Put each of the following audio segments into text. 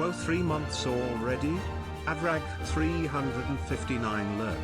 Whoa, 3 months already? Avrag 359 lurk.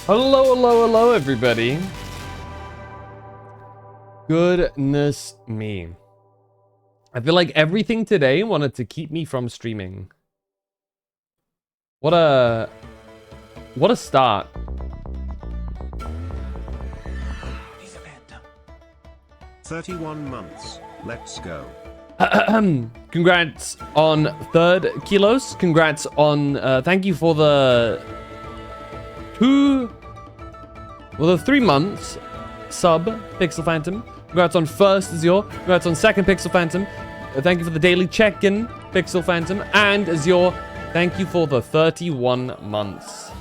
Hello, everybody. Goodness me. I feel like everything today wanted to keep me from streaming. What a start. 31 months. Let's go. Congrats on 3rd kilos. Congrats on thank you for the 3 months sub, Pixel Phantom. Congrats on 1st Azure. Congrats on 2nd Pixel Phantom. Thank you for the daily check-in, Pixel Phantom. And Azure, thank you for the 31 months.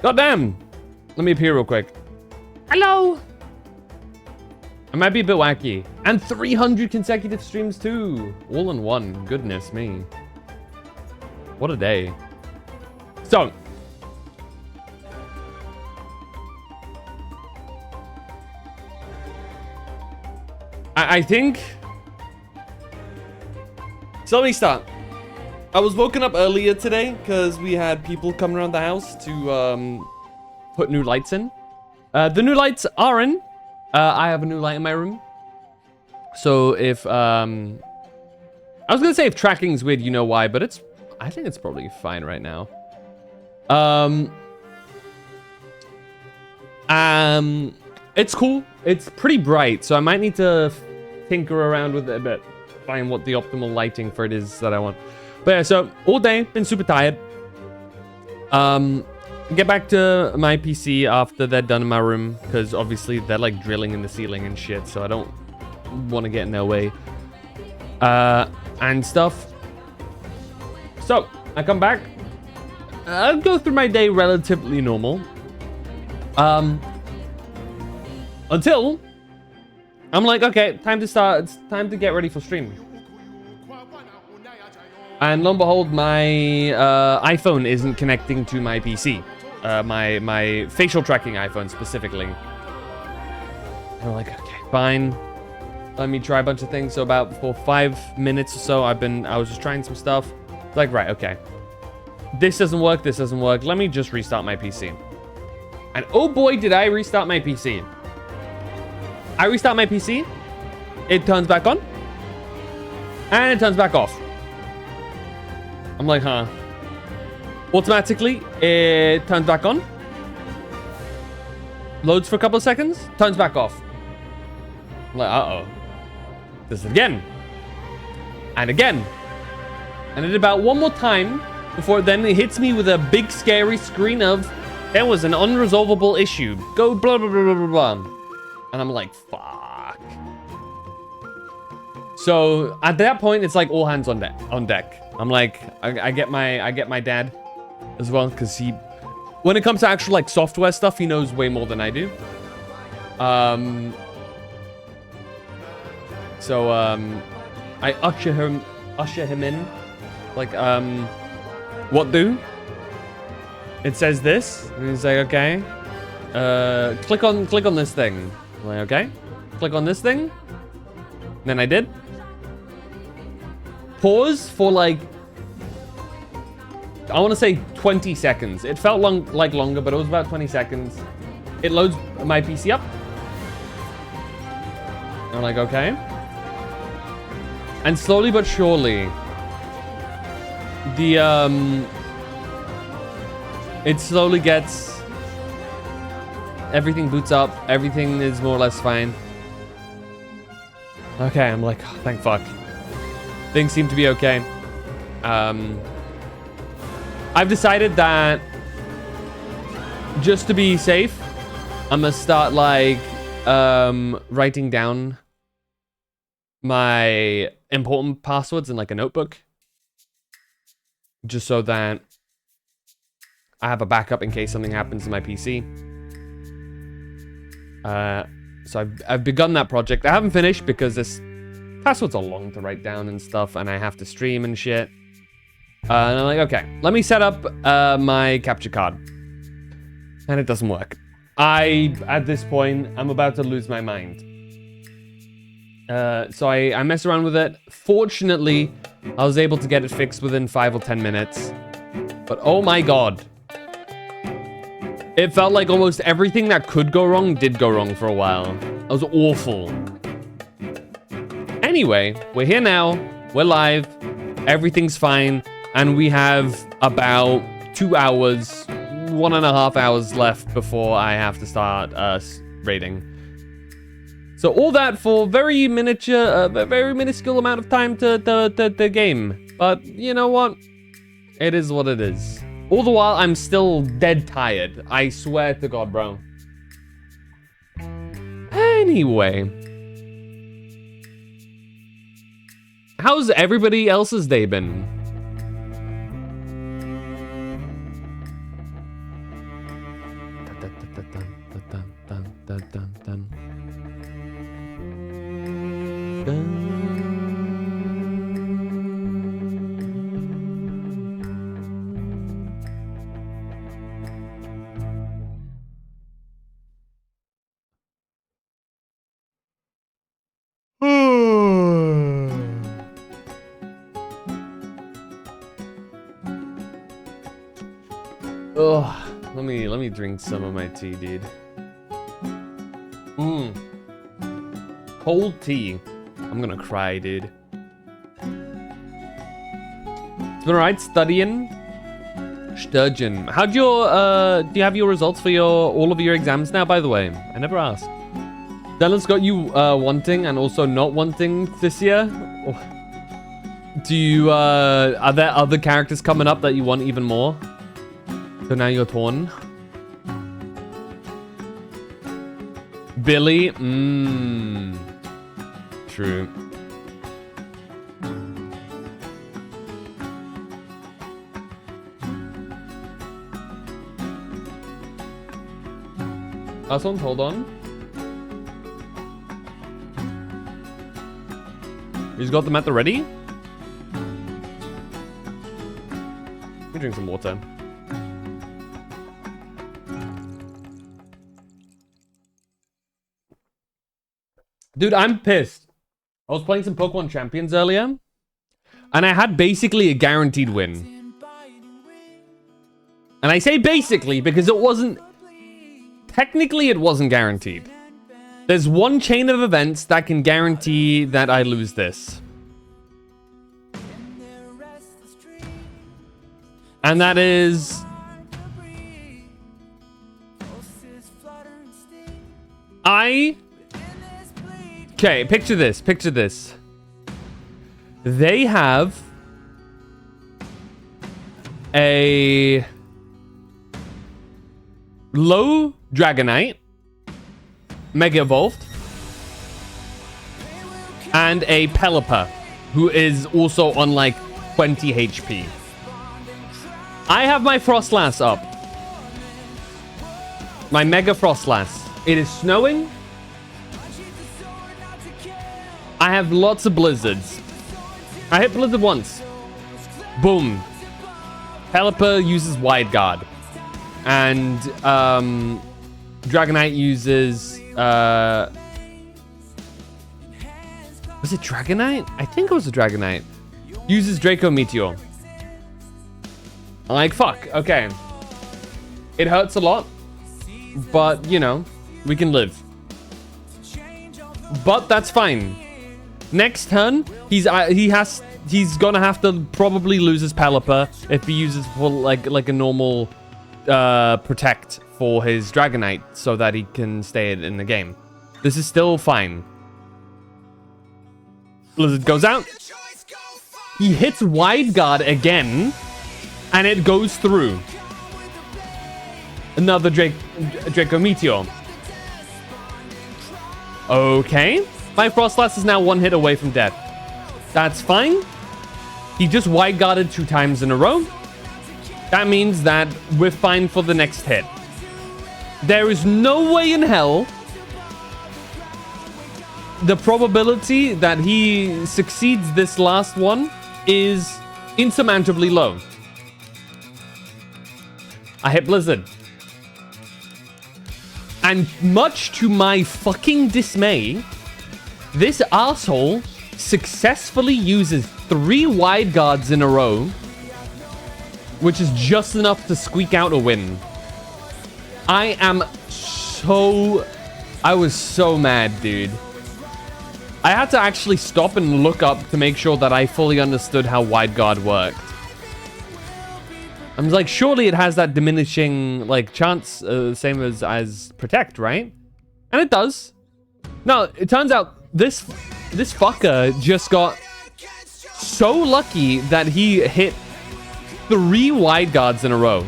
Goddamn! Let me appear real quick. Hello! I might be a bit wacky. And 300 consecutive streams too. All in one. Goodness me. What a day. So, I think... So let me start. I was woken up earlier today because we had people coming around the house to put new lights in. The new lights are in. I have a new light in my room. So if... I was going to say if tracking's weird, you know why, but it's... I think it's probably fine right now. It's cool. It's pretty bright, so I might need to tinker around with it a bit. Find what the optimal lighting for it is that I want. But yeah, so all day, been super tired. Get back to my PC after they're done in my room, because obviously they're like drilling in the ceiling and shit, so I don't want to get in their way. And stuff. So, I come back. I'll go through my day relatively normal. Until I'm like, okay, time to start. It's time to get ready for stream. And lo and behold, my iPhone isn't connecting to my PC. My facial tracking iPhone specifically. And I'm like, okay, fine. Let me try a bunch of things. So about for 5 minutes or so, I was just trying some stuff. Like, right, okay. This doesn't work, this doesn't work. Let me just restart my PC. And oh boy, did I restart my PC. I restart my PC. It turns back on. And it turns back off. I'm like, huh. Automatically, it turns back on. Loads for a couple of seconds. Turns back off. I'm like, uh-oh. This again. And again. And it about one more time before then it hits me with a big scary screen of there was an unresolvable issue. Go blah blah blah blah blah blah. And I'm like, fuck. So at that point it's like all hands on deck. I'm like, I get my dad as well, because he, when it comes to actual like software stuff, he knows way more than I do. So I usher him in. Like, what do? It says this. And he's like, okay. Click on this thing. I'm like, okay. Click on this thing. And then I did. Pause for like, I want to say 20 seconds. It felt like longer, but it was about 20 seconds. It loads my PC up. I'm like, okay. And slowly but surely, it slowly gets, everything boots up, everything is more or less fine. Okay, I'm like, oh, thank fuck. Things seem to be okay. I've decided that just to be safe, I'm gonna start like writing down my important passwords in like a notebook, just so that I have a backup in case something happens to my PC. So I've begun that project. I haven't finished because this passwords are long to write down and stuff, and I have to stream and shit. And I'm like, okay, let me set up my capture card. And it doesn't work. At this point, I'm about to lose my mind. So I mess around with it. Fortunately, I was able to get it fixed within 5 or 10 minutes. But oh my god. It felt like almost everything that could go wrong did go wrong for a while. It was awful. Anyway, we're here now. We're live. Everything's fine. And we have about 2 hours, 1.5 hours left before I have to start raiding. So all that for very miniature, very minuscule amount of time to game. But you know what? It is what it is. All the while, I'm still dead tired. I swear to God, bro. Anyway. How's everybody else's day been? Ugh. Let me drink some of my tea, dude. Cold tea. I'm gonna cry, dude. It's been alright studying. Sturgeon. How'd your do you have your results for all of your exams now, by the way? I never asked. Dylan's got you wanting and also not wanting this year? Do you are there other characters coming up that you want even more? So now you're torn. Billy? True. Last one, hold on. He's got them at the ready? Let me drink some water. Dude, I'm pissed. I was playing some Pokemon Champions earlier, and I had basically a guaranteed win. And I say basically because it wasn't... Technically, it wasn't guaranteed. There's one chain of events that can guarantee that I lose this. And that is... Okay, picture this, picture this. They have a low Dragonite, Mega Evolved, and a Pelipper, who is also on like 20 HP. I have my Frostlass up. My Mega Frostlass. It is snowing. I have lots of blizzards. I hit blizzard once. Boom. Pelipper uses Wide Guard. And Dragonite uses was it Dragonite? I think it was a Dragonite. Uses Draco Meteor. I'm like, fuck, okay. It hurts a lot, but you know, we can live. But that's fine. Next turn, he's gonna have to probably lose his Pelipper if he uses full, like a normal protect for his Dragonite so that he can stay in the game. This is still fine. Blizzard goes out. He hits Wide Guard again, and it goes through. Another Draco Meteor. Okay. My Frostlass is now one hit away from death. That's fine. He just Wide Guarded 2 times in a row. That means that we're fine for the next hit. There is no way in hell the probability that he succeeds this last one is insurmountably low. I hit Blizzard. And much to my fucking dismay, this asshole successfully uses 3 Wide Guards in a row, which is just enough to squeak out a win. I was so mad, dude. I had to actually stop and look up to make sure that I fully understood how Wide Guard worked. I'm like, surely it has that diminishing, like, chance, same as Protect, right? And it does. No, it turns out this fucker just got so lucky that he hit 3 Wide Guards in a row.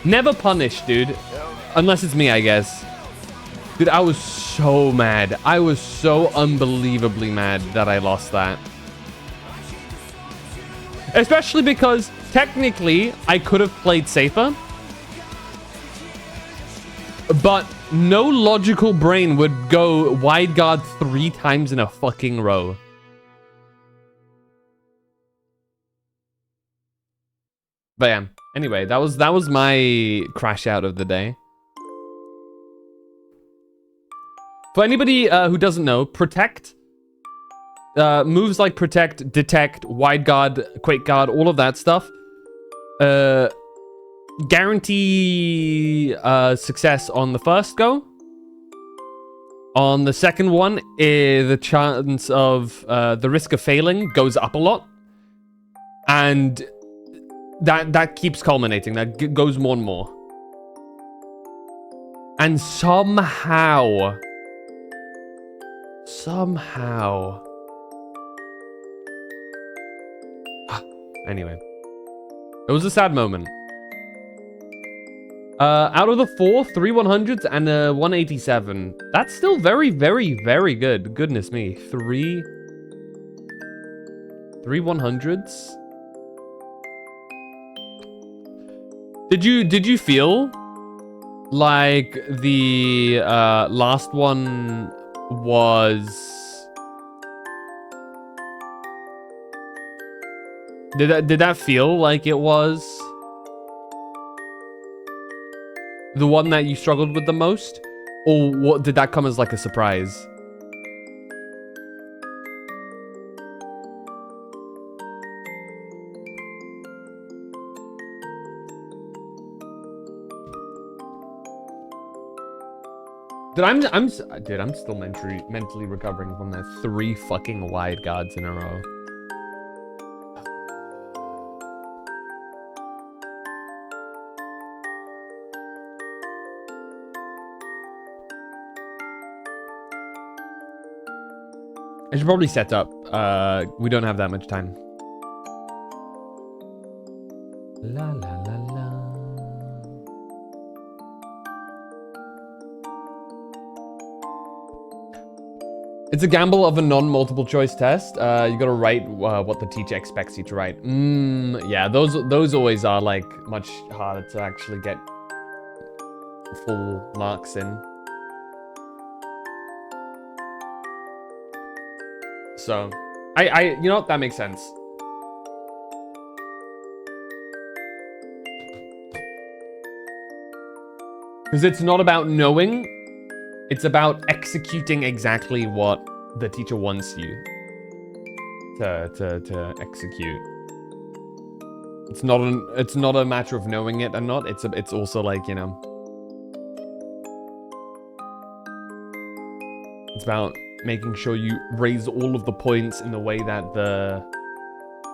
Never punished, dude. Unless it's me, I guess. Dude, I was so mad. I was so unbelievably mad that I lost that. Especially because, technically, I could have played safer. But no logical brain would go Wide Guard 3 times in a fucking row. But yeah, anyway, that was my crash out of the day. For anybody who doesn't know, Protect moves like Protect, Detect, Wide Guard, Quake Guard, all of that stuff. Guarantee success on the first go. On the second one, the chance of the risk of failing goes up a lot. And that keeps culminating. That goes more and more. And somehow... Anyway. It was a sad moment. Out of the 3 100s and a 187. That's still very, very, very good. Goodness me. 3 100s? Did you feel like the last one was... Did that feel like it was the one that you struggled with the most? Or what, did that come as like a surprise? Dude, I'm still mentally recovering from that 3 fucking wide guards in a row. I should probably set up. We don't have that much time. La la la la. It's a gamble of a non-multiple choice test. You gotta write what the teacher expects you to write. Yeah, those always are like much harder to actually get full marks in. So, you know what? That makes sense. Because it's not about knowing, it's about executing exactly what the teacher wants you to execute. It's not a matter of knowing it or not. It's also like, you know, it's about making sure you raise all of the points in the way that the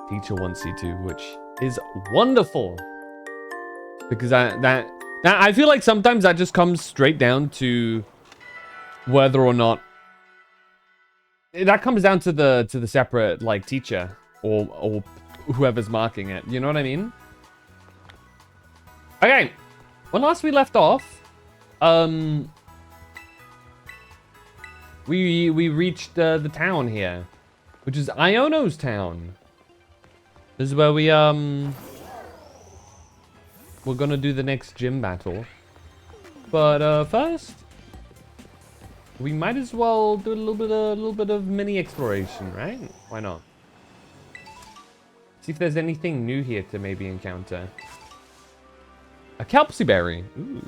teacher wants you to, which is wonderful. Because I feel like sometimes that just comes straight down to whether or not that comes down to the separate like teacher or whoever's marking it. You know what I mean? Okay, when last we left off, we reached the town here, which is Iono's town. This is where we're gonna do the next gym battle. But first, we might as well do a little bit of mini exploration, right? Why not? See if there's anything new here to maybe encounter. A Kelpsie berry. Ooh.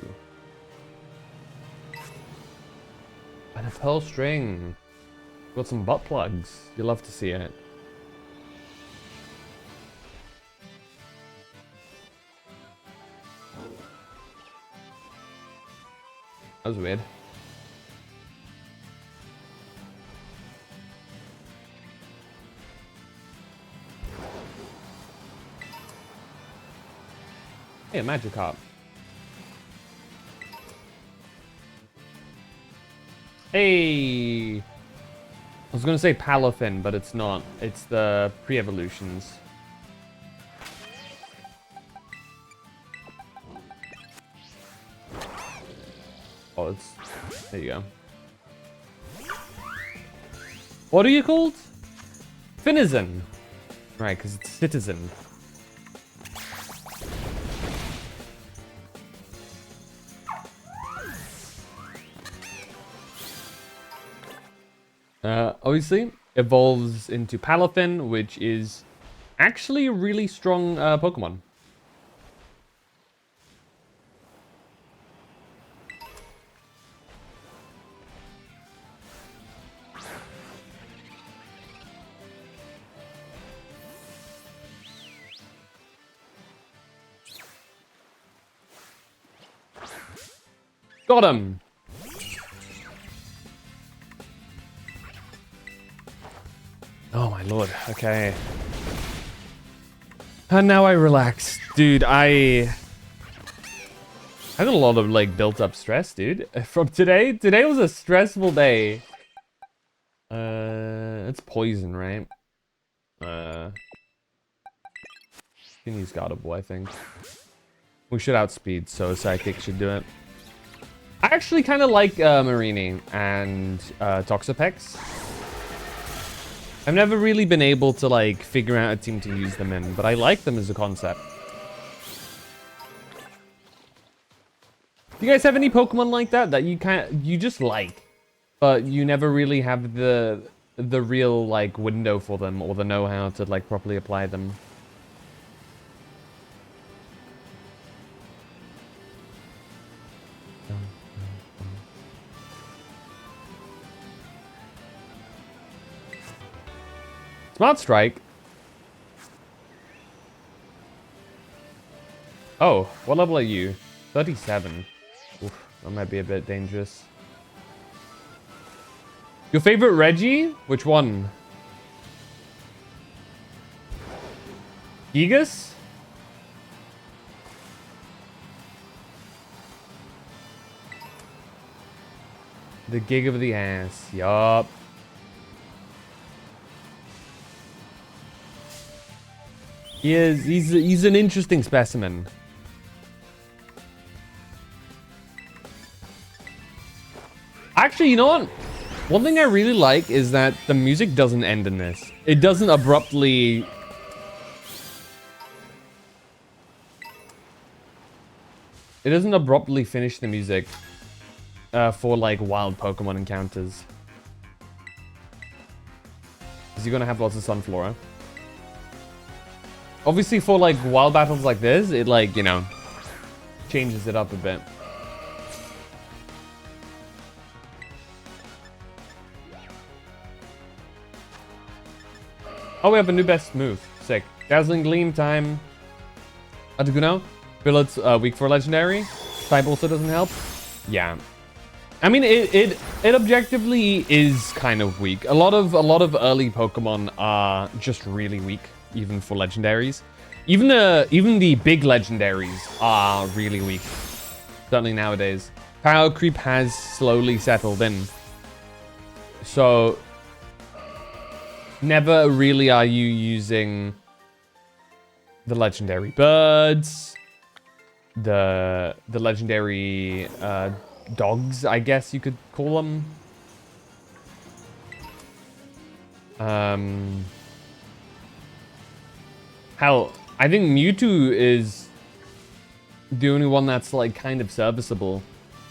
And a pearl string. Got some butt plugs. You'll love to see it. That was weird. Hey, a Magikarp. Hey! I was gonna say Palafin, but it's not. It's the pre-evolutions. Oh, it's... There you go. What are you called? Finizen. Right, because it's Citizen. Obviously, evolves into Palafin, which is actually a really strong Pokemon. Got him. Oh my lord. Okay. And now I relax. Dude, I got a lot of like built up stress, dude. From today. Today was a stressful day. It's poison, right? Can use Gardevoir, I think. We should outspeed, so Psychic should do it. I actually kind of like Marini and Toxapex. I've never really been able to like figure out a team to use them in, but I like them as a concept. Do you guys have any Pokemon like that you just like, but you never really have the real like window for them or the know-how to like properly apply them? Smart Strike. Oh, what level are you? 37. Oof, that might be a bit dangerous. Your favorite Reggie? Which one? Gigas? The gig of the ass. Yup. He's an interesting specimen. Actually, you know what? One thing I really like is that the music doesn't end in this. It doesn't abruptly... It doesn't abruptly finish the music for like wild Pokemon encounters. Because you're gonna have lots of Sunflora. Obviously for like wild battles like this, it like, you know, changes it up a bit. Oh, we have a new best move. Sick. Dazzling Gleam time. Articuno. Billet's weak for legendary. Type also doesn't help. Yeah. I mean, it objectively is kind of weak. A lot of early Pokemon are just really weak, even for legendaries. Even the big legendaries are really weak. Certainly nowadays. Power creep has slowly settled in. So never really are you using the legendary birds, the legendary dogs, I guess you could call them. Hell, I think Mewtwo is the only one that's like kind of serviceable.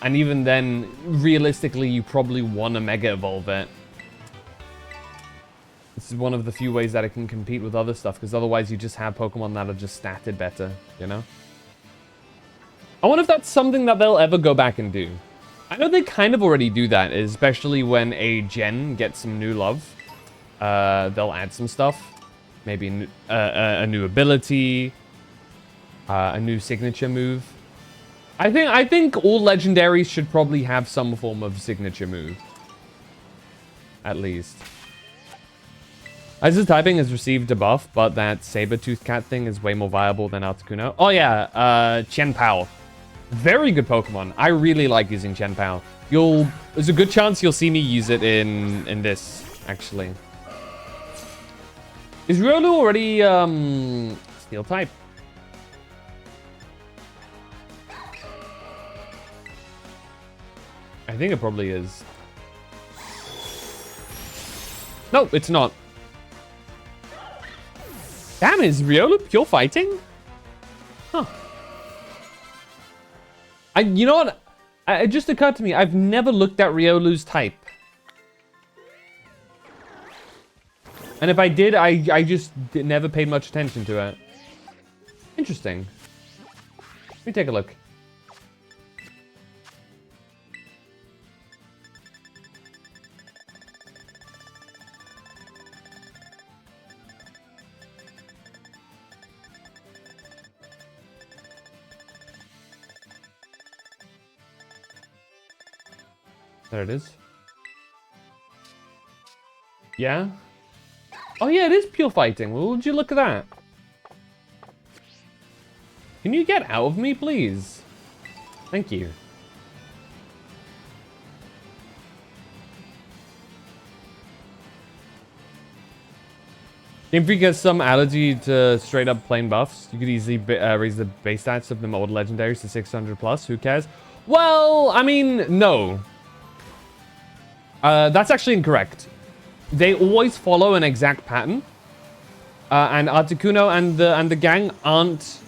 And even then, realistically, you probably want to Mega Evolve it. This is one of the few ways that it can compete with other stuff, because otherwise you just have Pokemon that are just statted better, you know? I wonder if that's something that they'll ever go back and do. I know they kind of already do that, especially when a gen gets some new love. They'll add some stuff. Maybe a new ability, a new signature move. I think all legendaries should probably have some form of signature move. At least. Isis typing has received a buff, but that saber-tooth cat thing is way more viable than Articuno. Oh yeah, Chen Pao. Very good Pokemon. I really like using Chen Pao. There's a good chance you'll see me use it in this, actually. Is Riolu already steel type? I think it probably is. No, it's not. Damn, is Riolu pure fighting? Huh. You know what? It just occurred to me, I've never looked at Riolu's type. And if I did, I just never paid much attention to it. Interesting. Let me take a look. There it is. Yeah? Oh yeah, it is pure fighting. Well, would you look at that? Can you get out of me, please? Thank you. Game Freak has some allergy to straight up plain buffs. You could easily raise the base stats of the old legendaries to 600 plus. Who cares? Well, I mean, no. That's actually incorrect. They always follow an exact pattern. And Articuno and the gang aren't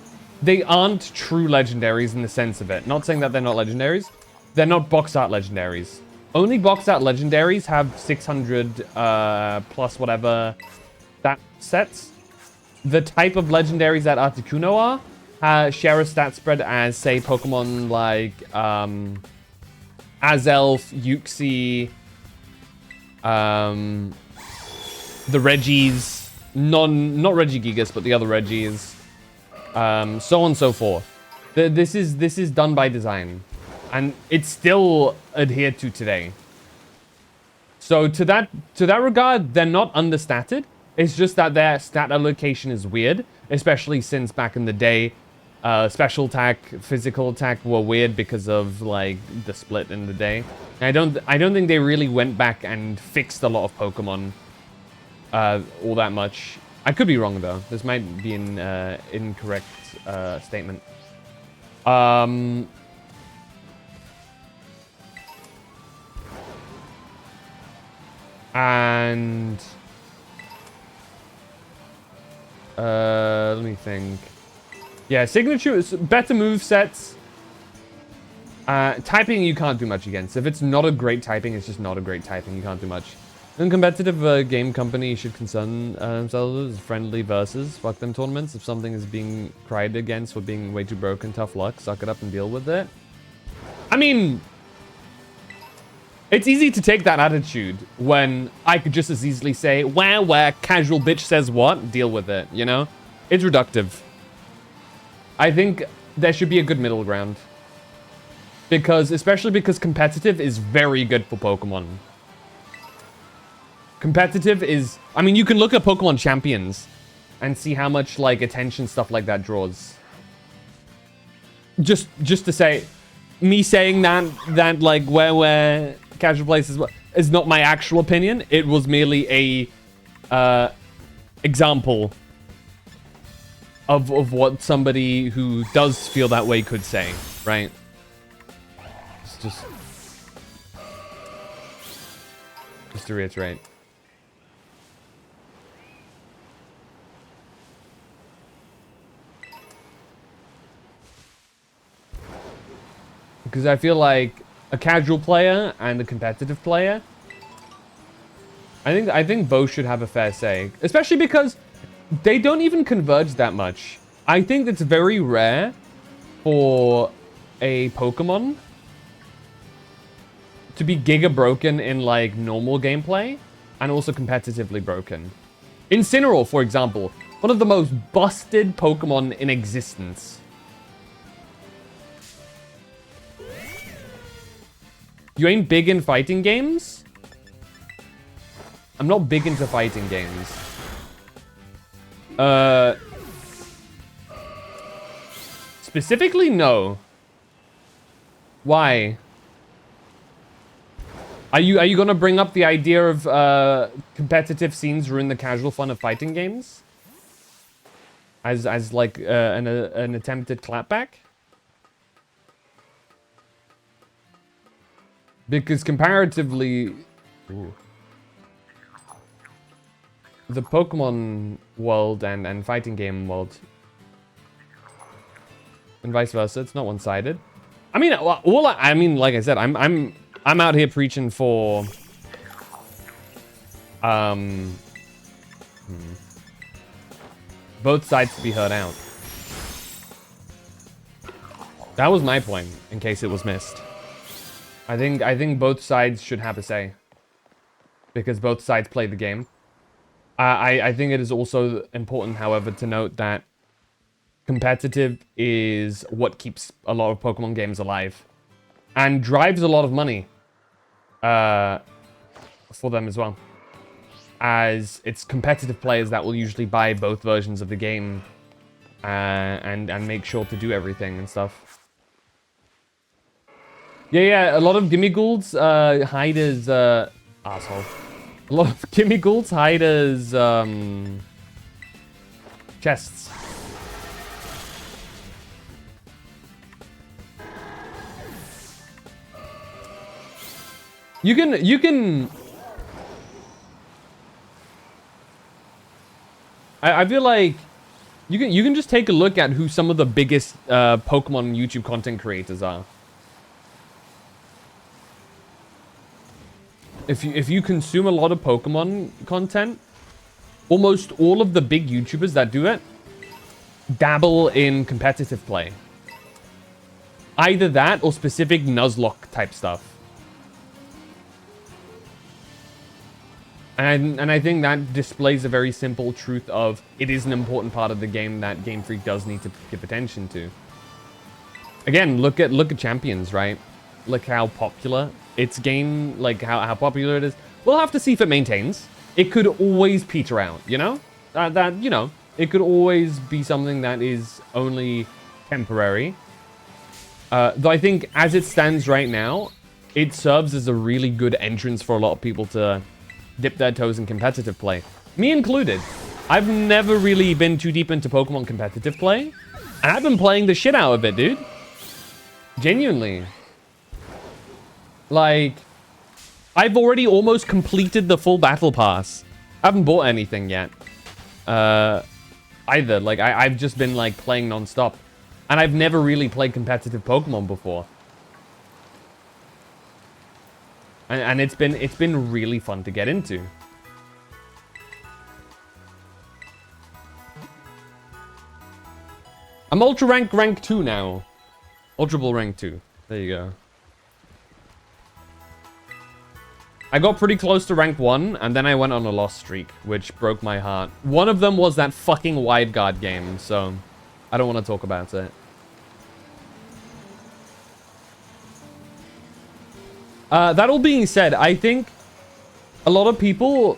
true legendaries in the sense of it. Not saying that they're not legendaries. They're not box art legendaries. Only box art legendaries have 600 plus whatever stat sets. The type of legendaries that Articuno are share a stat spread as, say, Pokemon like Azelf, Uxie, the Regis, not Regigigas, but the other Regis, so on and so forth. This is done by design, and it's still adhered to today. So to that regard, they're not understated. It's just that their stat allocation is weird, especially since back in the day, special attack, physical attack were weird because of like the split in the day. And I don't think they really went back and fixed a lot of Pokemon all that much. I could be wrong though. This might be an incorrect statement. And let me think. Yeah, signature, better move sets. Typing you can't do much against. If it's not a great typing, it's just not a great typing. You can't do much. And competitive game company should concern themselves with friendly versus. Fuck them tournaments. If something is being cried against for being way too broken, tough luck. Suck it up and deal with it. I mean, it's easy to take that attitude when I could just as easily say, where casual bitch says what, deal with it, you know? It's reductive. I think there should be a good middle ground. Especially because competitive is very good for Pokemon. Competitive is, I mean, you can look at Pokemon Champions and see how much, like, attention stuff like that draws. Just to say, me saying that like, where casual places is not my actual opinion. It was merely a example of what somebody who does feel that way could say, right? It's just to reiterate. Because I feel like a casual player and a competitive player, I think both should have a fair say. Especially because they don't even converge that much. I think it's very rare for a Pokemon to be giga broken in like normal gameplay and also competitively broken. Incineroar, for example, one of the most busted Pokemon in existence. You ain't big in fighting games? I'm not big into fighting games. Specifically, no. Why? Are you gonna bring up the idea of competitive scenes ruin the casual fun of fighting games? As like an attempted clapback? Because comparatively, ooh, the Pokemon world and fighting game world, and vice versa, it's not one-sided. I mean, I mean, like I said, I'm out here preaching for both sides to be heard out. That was my point, in case it was missed. I think both sides should have a say, because both sides play the game. I think it is also important, however, to note that competitive is what keeps a lot of Pokemon games alive and drives a lot of money for them as well. As it's competitive players that will usually buy both versions of the game and make sure to do everything and stuff. Yeah, a lot of Gimme Goulds hide as asshole. A lot of Gimme Goulds hide as chests. You can I feel like you can just take a look at who some of the biggest Pokemon YouTube content creators are. If you consume a lot of Pokemon content, almost all of the big YouTubers that do it dabble in competitive play. Either that or specific Nuzlocke type stuff. And I think that displays a very simple truth of it is an important part of the game that Game Freak does need to give attention to. Again, look at Champions, right? Look how popular its game, like how popular it is. We'll have to see if it maintains. It could always peter out, you know? You know, it could always be something that is only temporary. Though I think as it stands right now, it serves as a really good entrance for a lot of people to dip their toes in competitive play. Me included. I've never really been too deep into Pokemon competitive play. And I've been playing the shit out of it, dude. Genuinely. Like, I've already almost completed the full battle pass. I haven't bought anything yet. Either. Like, I've just been, like, playing non-stop. And I've never really played competitive Pokemon before. And it's been really fun to get into. I'm Ultra rank 2 now. Ultra Ball rank 2. There you go. I got pretty close to rank 1, and then I went on a lost streak, which broke my heart. One of them was that fucking Wide Guard game, so I don't want to talk about it. That all being said, I think a lot of people...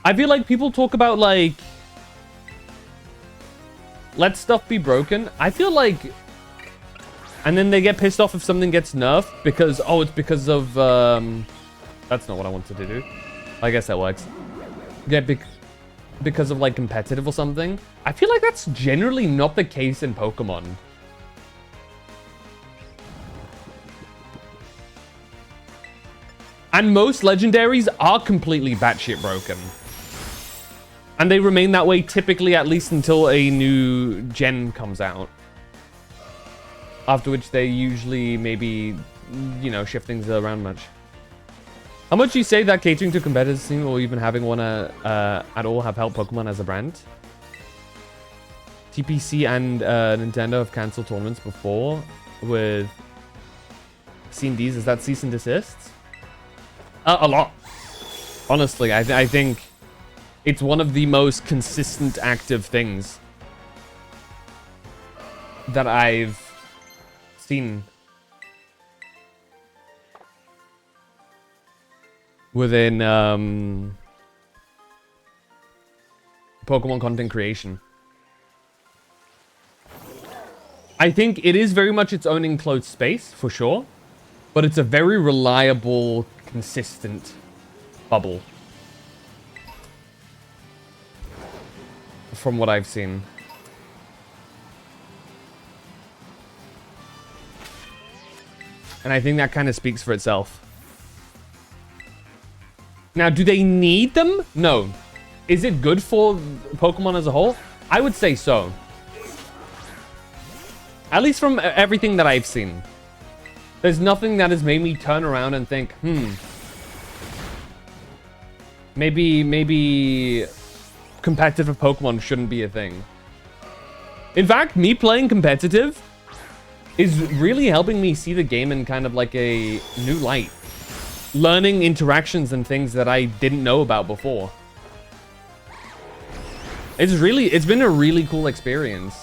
I feel like people talk about, like... let stuff be broken. I feel like... and then they get pissed off if something gets nerfed because... oh, it's because of... that's not what I wanted to do. I guess that works. Yeah, because of, like, competitive or something. I feel like that's generally not the case in Pokemon. And most legendaries are completely batshit broken. And they remain that way typically at least until a new gen comes out. After which they usually maybe, you know, shift things around much. How much do you say that catering to competitors scene or even having one at all have helped Pokemon as a brand? TPC and Nintendo have cancelled tournaments before with C&Ds. Is that cease and desists? A lot. Honestly, I think it's one of the most consistent active things that I've seen within Pokemon content creation. I think it is very much its own enclosed space, for sure. But it's a very reliable, consistent bubble. From what I've seen. And I think that kind of speaks for itself. Now, do they need them? No. Is it good for Pokemon as a whole? I would say so. At least from everything that I've seen. There's nothing that has made me turn around and think, maybe competitive Pokemon shouldn't be a thing. In fact, me playing competitive is really helping me see the game in kind of like a new light. Learning interactions and things that I didn't know about before. It's been a really cool experience.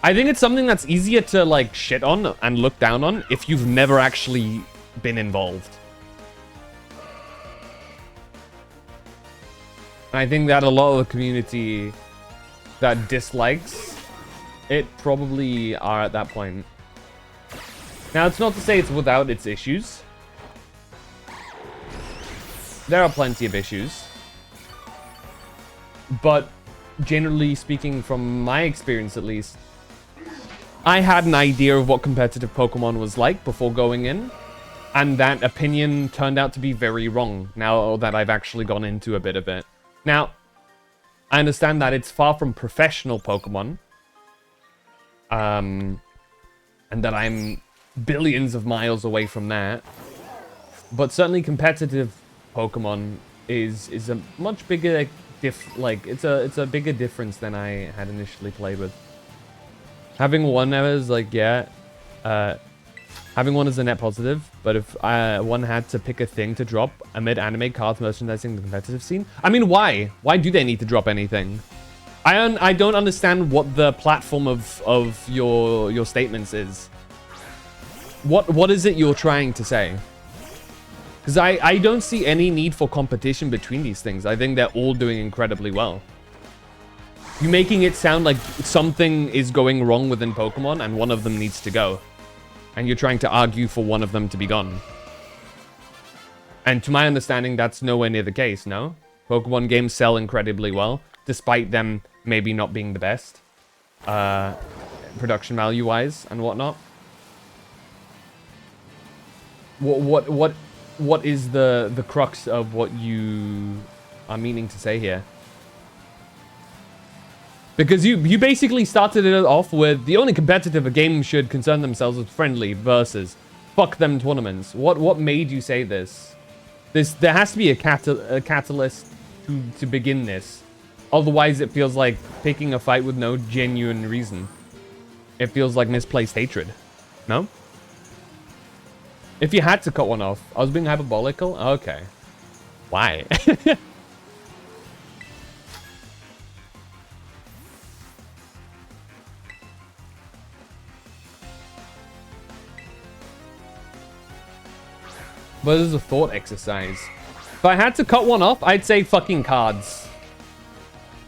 I think it's something that's easier to like shit on and look down on if you've never actually been involved. I think that a lot of the community that dislikes it probably are at that point. Now, it's not to say it's without its issues. There are plenty of issues. But generally speaking, from my experience at least, I had an idea of what competitive Pokemon was like before going in. And that opinion turned out to be very wrong now that I've actually gone into a bit of it. Now, I understand that it's far from professional Pokemon. And that I'm billions of miles away from that. But certainly competitive Pokemon is a much bigger it's a bigger difference than I had initially played with. Having one is like, yeah, having one is a net positive, but if one had to pick a thing to drop amid anime, cards, merchandising, the competitive scene, I mean, why? Why do they need to drop anything? I don't understand what the platform of your statements is. What is it you're trying to say? Because I don't see any need for competition between these things. I think they're all doing incredibly well. You're making it sound like something is going wrong within Pokemon and one of them needs to go. And you're trying to argue for one of them to be gone. And to my understanding, that's nowhere near the case, no? Pokemon games sell incredibly well, despite them maybe not being the best. Production value-wise and whatnot. What is the crux of what you are meaning to say here? Because you basically started it off with the only competitive a game should concern themselves with friendly versus fuck them tournaments. What made you say this? There has to be a catalyst to begin this. Otherwise, it feels like picking a fight with no genuine reason. It feels like misplaced hatred. No? If you had to cut one off, I was being hyperbolical? Okay. Why? But this is a thought exercise. If I had to cut one off, I'd say fucking cards.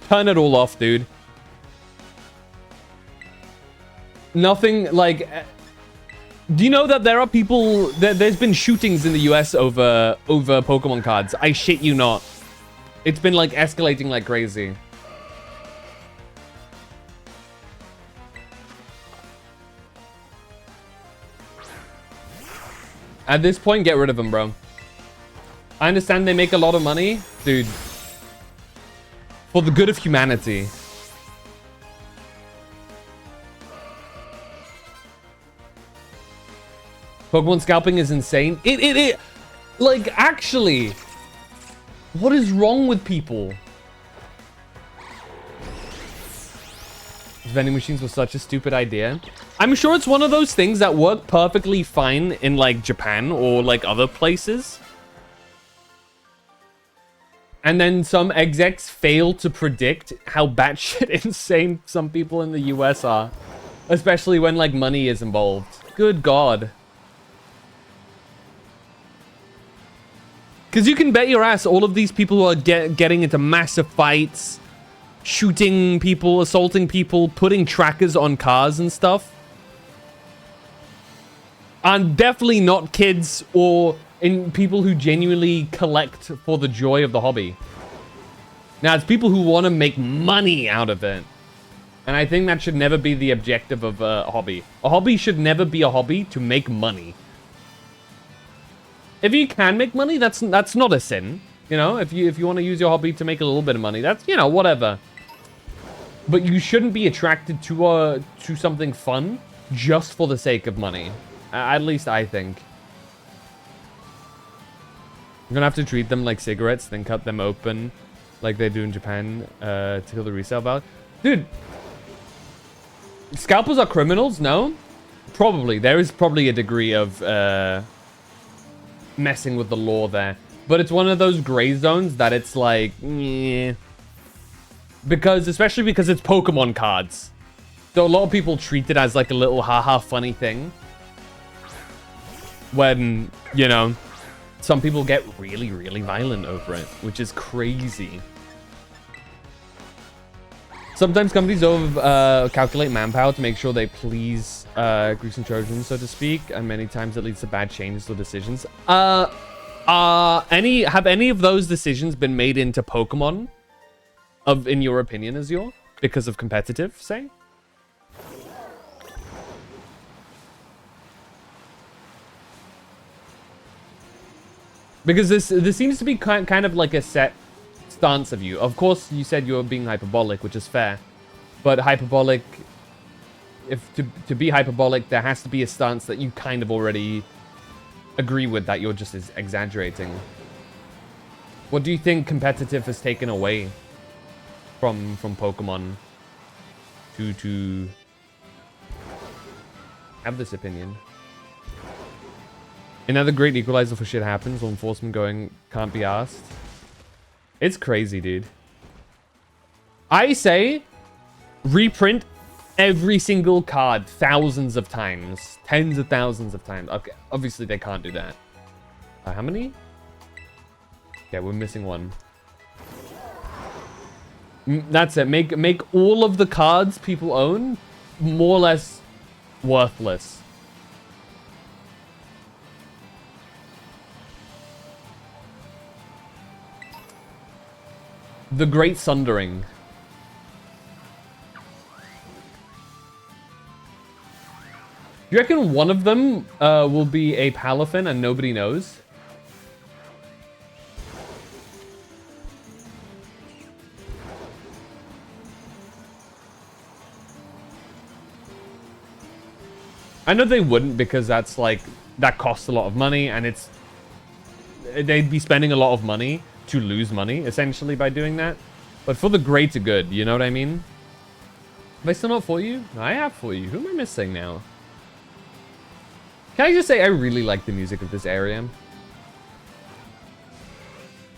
Turn it all off, dude. Nothing like... Do you know that there are people... There's been shootings in the US over Pokemon cards. I shit you not. It's been like escalating like crazy. At this point, get rid of them, bro. I understand they make a lot of money. Dude. For the good of humanity. Pokemon scalping is insane. It like, actually. What is wrong with people? Vending machines was such a stupid idea. I'm sure it's one of those things that work perfectly fine in like Japan or like other places. And then some execs fail to predict how batshit insane some people in the US are. Especially when like money is involved. Good God. Because you can bet your ass all of these people who are getting into massive fights, shooting people, assaulting people, putting trackers on cars and stuff, are definitely not kids or people who genuinely collect for the joy of the hobby. Now, it's people who want to make money out of it. And I think that should never be the objective of a hobby. A hobby should never be a hobby to make money. If you can make money, that's not a sin. You know, if you want to use your hobby to make a little bit of money, that's, you know, whatever. But you shouldn't be attracted to something fun just for the sake of money. At least I think. You're gonna have to treat them like cigarettes, then cut them open like they do in Japan to kill the resale value. Dude, scalpers are criminals? No? Probably. There is probably a degree of messing with the law there. But it's one of those gray zones that it's like, especially because it's Pokemon cards. So a lot of people treat it as like a little haha funny thing. When, you know, some people get really, really violent over it, which is crazy. Sometimes companies over calculate manpower to make sure they please Greeks and Trojans, so to speak, and many times it leads to bad changes or decisions. Have any of those decisions been made into Pokemon, in your opinion, Azure, because of competitive, say? Because this seems to be kind of like a set stance of you. Of course, you said you're being hyperbolic, which is fair. But hyperbolic, to be hyperbolic, there has to be a stance that you kind of already agree with, that you're just exaggerating. What do you think competitive has taken away from Pokemon to have this opinion? Another great equalizer for shit happens. Law enforcement going, can't be asked. It's crazy, dude. I say reprint every single card thousands of times. Tens of thousands of times. Okay, obviously they can't do that. How many? Okay, we're missing one. That's it. Make all of the cards people own more or less worthless. The Great Sundering. Do you reckon one of them will be a Palafin and nobody knows? I know they wouldn't, because that's like, that costs a lot of money, and they'd be spending a lot of money to lose money, essentially, by doing that. But for the greater good, you know what I mean? Have I still not for you? No, I have for you. Who am I missing now? Can I just say I really like the music of this area?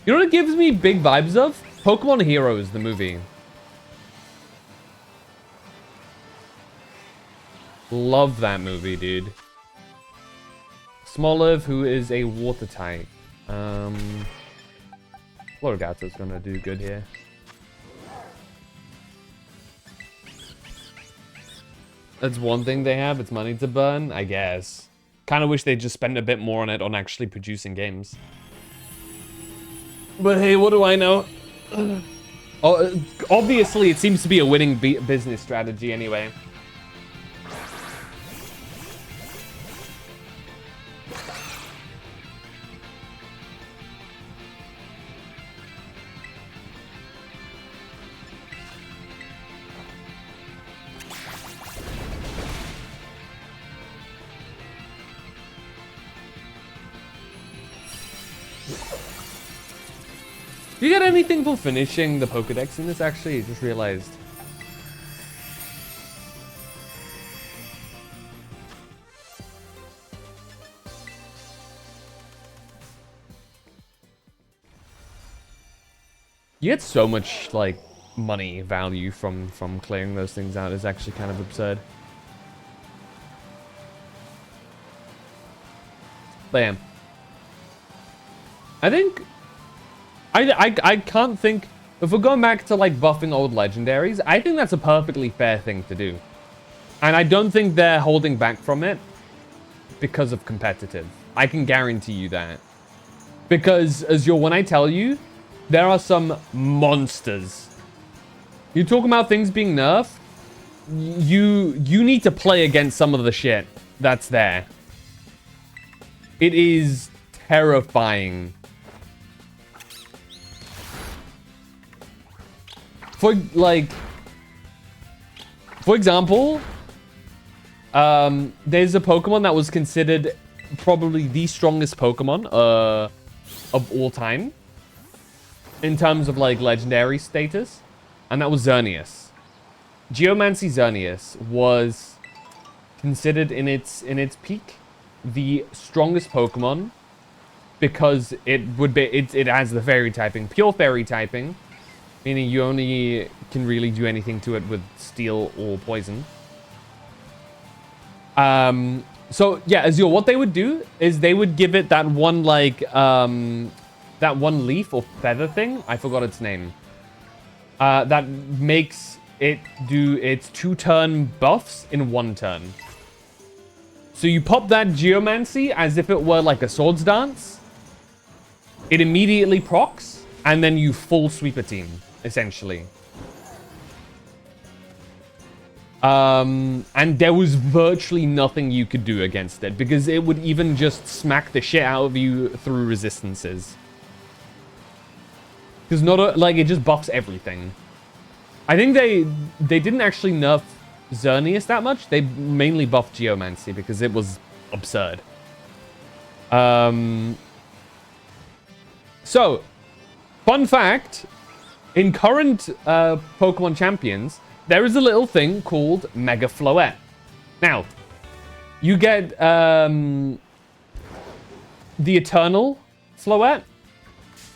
You know what it gives me big vibes of? Pokemon Heroes, the movie. Love that movie, dude. Smoliv, who is a water type. Florigato's gonna do good here. That's one thing they have. It's money to burn, I guess. Kind of wish they'd just spend a bit more on it, on actually producing games. But hey, what do I know? Obviously, it seems to be a winning business strategy anyway. Do you get anything for finishing the Pokedex in this, actually? I just realized. You get so much, like, money value from clearing those things out. Is actually kind of absurd. Bam. I think... I can't think... If we're going back to, like, buffing old legendaries, I think that's a perfectly fair thing to do. And I don't think they're holding back from it because of competitive. I can guarantee you that. Because, Azure, when I tell you, there are some monsters. You talk about things being nerfed, you need to play against some of the shit that's there. It is terrifying. For example, there's a Pokemon that was considered probably the strongest Pokemon of all time in terms of, like, legendary status, and that was Xerneas. Geomancy Xerneas was considered in its peak the strongest Pokemon because it has the fairy typing, pure fairy typing, meaning you only can really do anything to it with steel or poison. So yeah, Azure, what they would do is they would give it that one like that one leaf or feather thing. I forgot its name. That makes it do its 2-turn buffs in 1 turn. So you pop that Geomancy as if it were like a Swords Dance. It immediately procs, and then you full sweep a team, essentially. And there was virtually nothing you could do against it, because it would even just smack the shit out of you through resistances. Because like, it just buffs everything. I think they didn't actually nerf Xerneas that much. They mainly buffed Geomancy because it was absurd. So, fun fact, in current Pokemon Champions, there is a little thing called Mega Floette. Now, you get the Eternal Floette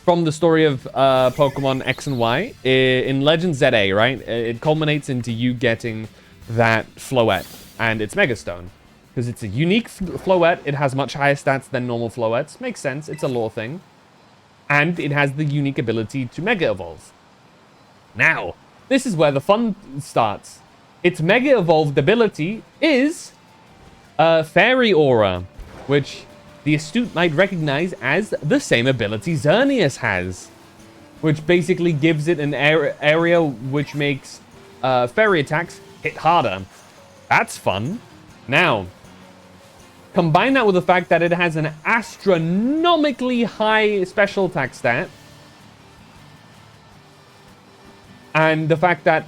from the story of Pokemon X and Y in Legend ZA, right? It culminates into you getting that Floette and its Mega Stone. Because it's a unique Floette, it has much higher stats than normal Floettes. Makes sense, it's a lore thing. And it has the unique ability to Mega Evolve. Now, this is where the fun starts. Its Mega Evolved ability is Fairy Aura, which the astute might recognize as the same ability Xerneas has, which basically gives it an area which makes fairy attacks hit harder. That's fun. Now, combine that with the fact that it has an astronomically high special attack stat, and the fact that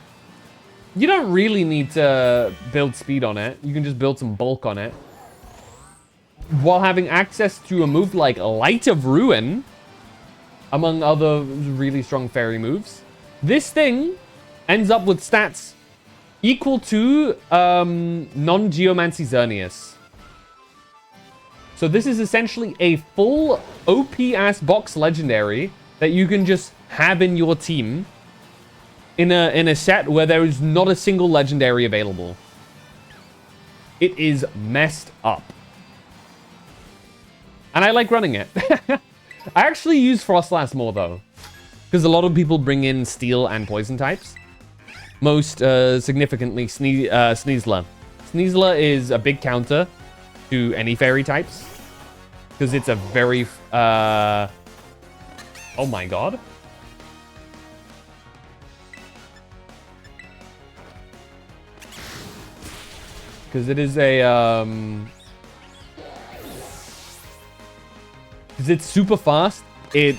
you don't really need to build speed on it. You can just build some bulk on it, while having access to a move like Light of Ruin, among other really strong fairy moves. This thing ends up with stats equal to non-Geomancy Xerneas. So this is essentially a full OP-ass box legendary that you can just have in your team in a set where there is not a single legendary available. It is messed up. And I like running it. I actually use Frostlass more, though, because a lot of people bring in Steel and Poison types. Most significantly, Sneasler. Sneasler is a big counter to any fairy types, because it's a very... oh my god. Because it is a... because it's super fast, it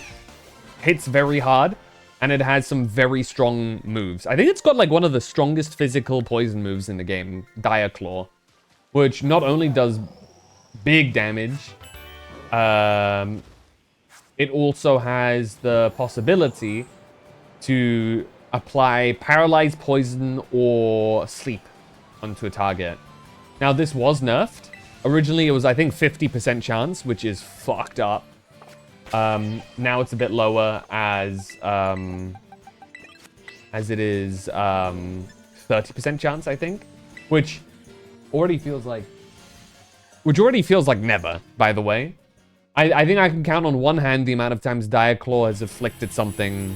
hits very hard, and it has some very strong moves. I think it's got like one of the strongest physical poison moves in the game, Dire Claw, which not only does big damage, it also has the possibility to apply Paralyze, Poison, or Sleep onto a target. Now, this was nerfed. Originally, it was, I think, 50% chance, which is fucked up. Now it's a bit lower as it is 30% chance, I think, which already feels like never, by the way. I think I can count on one hand the amount of times Dire Claw has afflicted something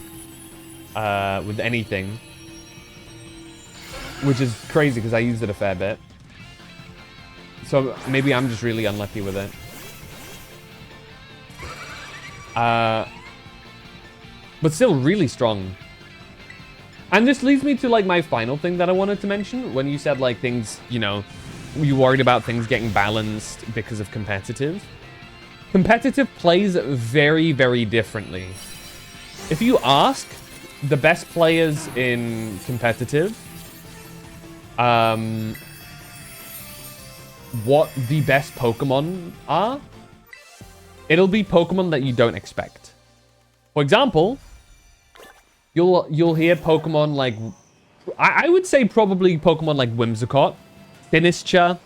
with anything, which is crazy because I used it a fair bit. So maybe I'm just really unlucky with it. But still really strong. And this leads me to like my final thing that I wanted to mention. When you said like things, you know, you worried about things getting balanced because of competitive. Competitive plays very, very differently. If you ask the best players in competitive, what the best Pokemon are, it'll be Pokemon that you don't expect. For example, you'll hear Pokemon like, I would say probably Pokemon like Whimsicott, Sinistcha,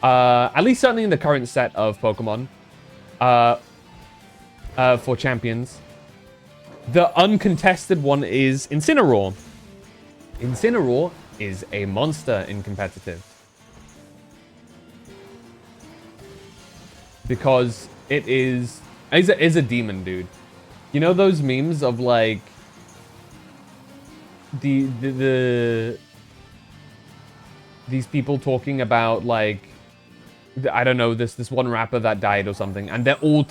at least certainly in the current set of Pokemon for champions. The uncontested one is Incineroar. Incineroar is a monster in competitive. because it is a demon, dude. You know those memes of like these people talking about like, I don't know, this one rapper that died or something, and they're all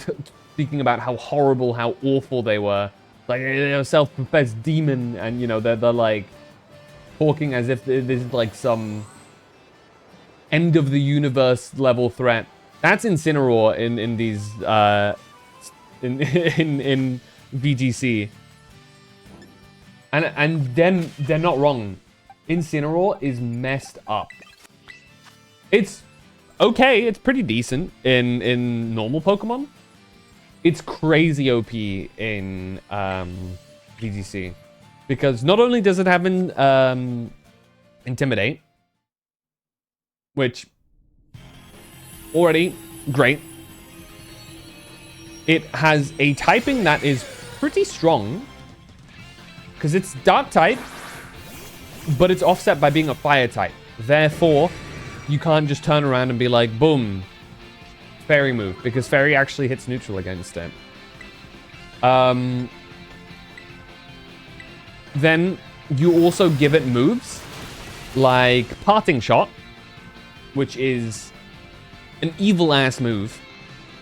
speaking about how horrible, how awful they were, like they're a self-professed demon, and you know they're like talking as if this is like some end of the universe level threat. That's Incineroar in these in VGC, and then they're not wrong. Incineroar is messed up. It's okay, it's pretty decent in normal Pokemon. It's crazy OP in VGC, because not only does it have Intimidate, which already great, it has a typing that is pretty strong, because it's Dark type, but it's offset by being a Fire type. Therefore, you can't just turn around and be like, boom, Fairy move, because Fairy actually hits neutral against it. Then you also give it moves like Parting Shot, which is an evil-ass move.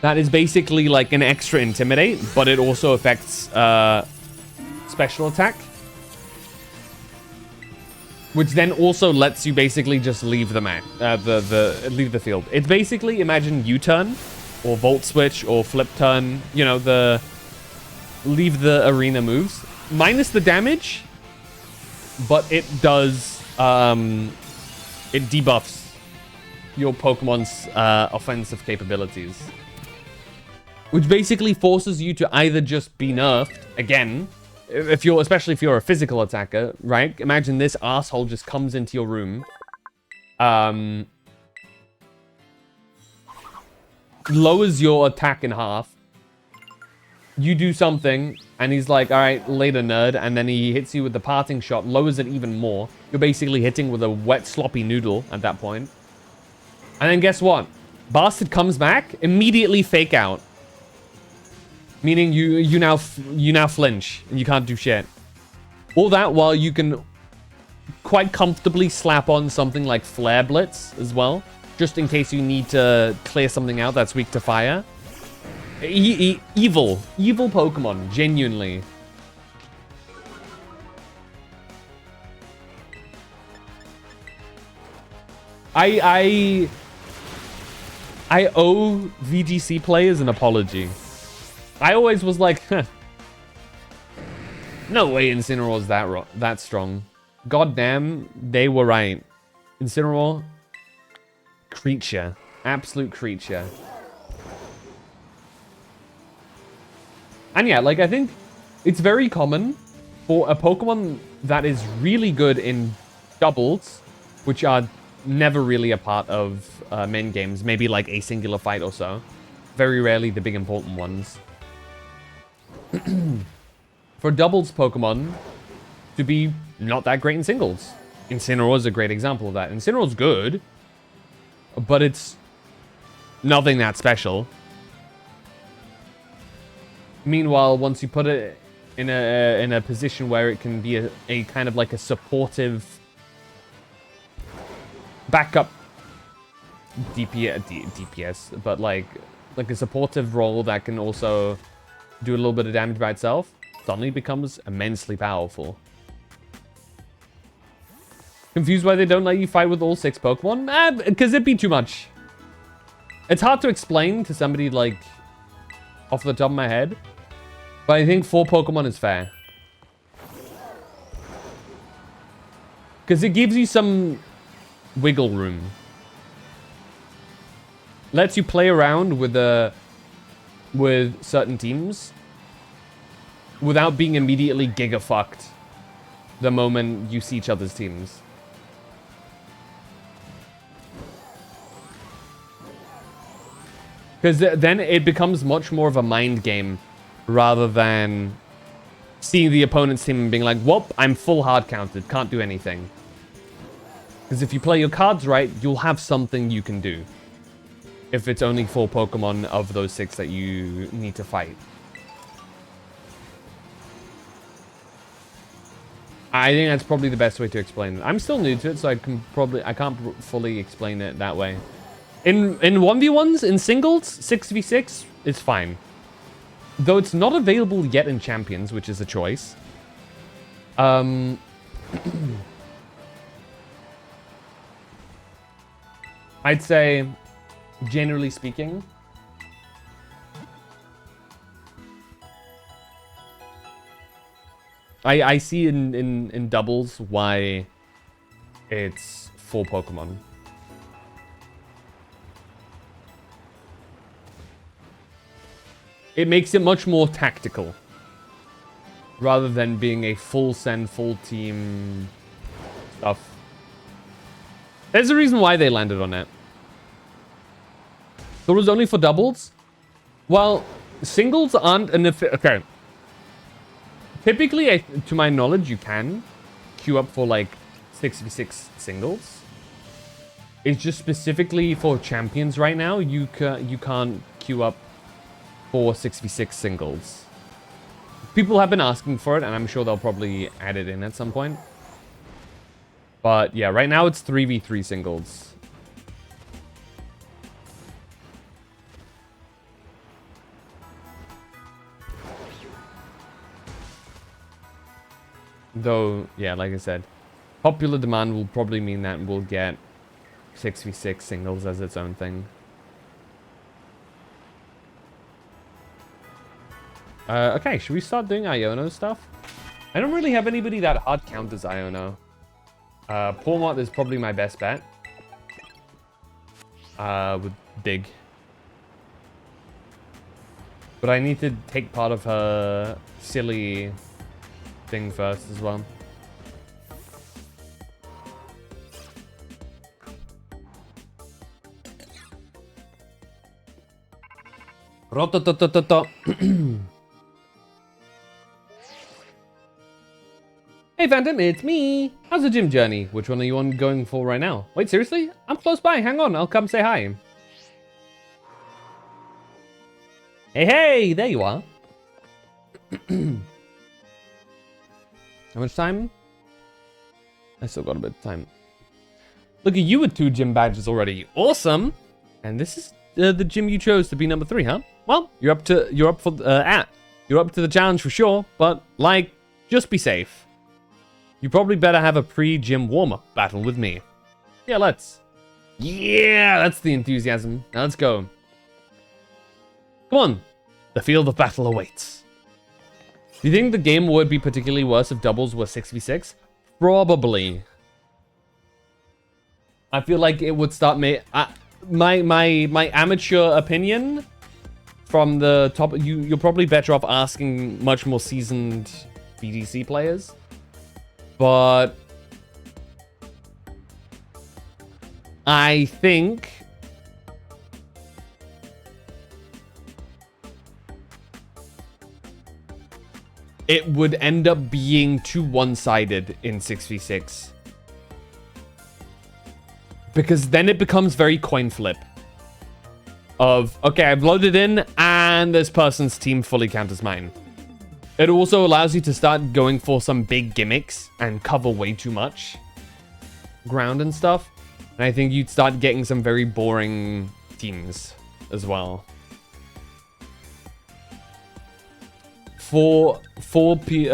That is basically like an extra Intimidate, but it also affects special attack, which then also lets you basically just leave the leave the field. It's basically, imagine U-turn or Volt Switch or Flip Turn, you know, the leave the arena moves, minus the damage, but it does it debuffs your Pokemon's offensive capabilities, which basically forces you to either just be nerfed again, especially if you're a physical attacker, right? Imagine this asshole just comes into your room, lowers your attack in half. You do something, and he's like, all right, later, nerd. And then he hits you with the Parting Shot, lowers it even more. You're basically hitting with a wet, sloppy noodle at that point. And then guess what? Bastard comes back, immediately fake out. Meaning you now flinch, and you can't do shit. All that while you can quite comfortably slap on something like Flare Blitz as well, just in case you need to clear something out that's weak to fire. Evil Pokemon, genuinely. I owe VGC players an apology. I always was like, huh, no way Incineroar's that strong. God damn, they were right. Incineroar, creature, absolute creature. And yeah, like, I think it's very common for a Pokemon that is really good in doubles, which are never really a part of main games, maybe like a singular fight or so. Very rarely the big important ones. For doubles Pokemon to be not that great in singles. Incineroar is a great example of that. Incineroar's good, but it's nothing that special. Meanwhile, once you put it in a position where it can be a kind of like a supportive backup DPS, but like a supportive role that can also do a little bit of damage by itself, suddenly becomes immensely powerful. Confused why they don't let you fight with all 6 Pokemon? Because it'd be too much. It's hard to explain to somebody like off the top of my head, but I think 4 Pokemon is fair. Because it gives you some wiggle room. Lets you play around with certain teams without being immediately giga-fucked the moment you see each other's teams. Because then it becomes much more of a mind game rather than seeing the opponent's team and being like, whoop, I'm full hard counted, can't do anything. Because if you play your cards right, you'll have something you can do. if it's only 4 Pokemon of those 6 that you need to fight. I think that's probably the best way to explain it. I'm still new to it, so I can't fully explain it that way. In 1v1s, in singles, 6v6 is fine. Though it's not available yet in Champions, which is a choice. I'd say, generally speaking, I see in doubles why it's 4 Pokemon. It makes it much more tactical, rather than being a full send, full team stuff. There's a reason why they landed on it. So it was only for doubles? Well, singles aren't an okay. Typically, to my knowledge, you can queue up for like 6v6 singles. It's just specifically for champions right now. You can't queue up for 6v6 singles. People have been asking for it, and I'm sure they'll probably add it in at some point. But yeah, right now it's 3v3 singles. Though, yeah, like I said, popular demand will probably mean that we'll get 6v6 singles as its own thing. Okay, should we start doing Iono stuff? I don't really have anybody that hard counters Iono. Pawmot is probably my best bet. With Dig. But I need to take part of her silly thing first as well. Hey Phantom, it's me! How's the gym journey? Which one are you on going for right now? Wait, seriously? I'm close by, hang on, I'll come say hi. Hey, there you are. How much time? I still got a bit of time. Look at you with 2 gym badges already. Awesome! And this is the gym you chose to be number 3, huh? Well, you're up to the challenge for sure, but like, just be safe. You probably better have a pre-gym warm-up battle with me. Yeah, let's. Yeah, that's the enthusiasm. Now let's go. Come on. The field of battle awaits. Do you think the game would be particularly worse if doubles were 6v6? Probably. I feel like it would start my amateur opinion from the top. You're probably better off asking much more seasoned VDC players. But I think it would end up being too one-sided in 6v6. Because then it becomes very coin flip. Of, okay, I've loaded in and this person's team fully counters mine. It also allows you to start going for some big gimmicks and cover way too much ground and stuff. And I think you'd start getting some very boring teams as well. For being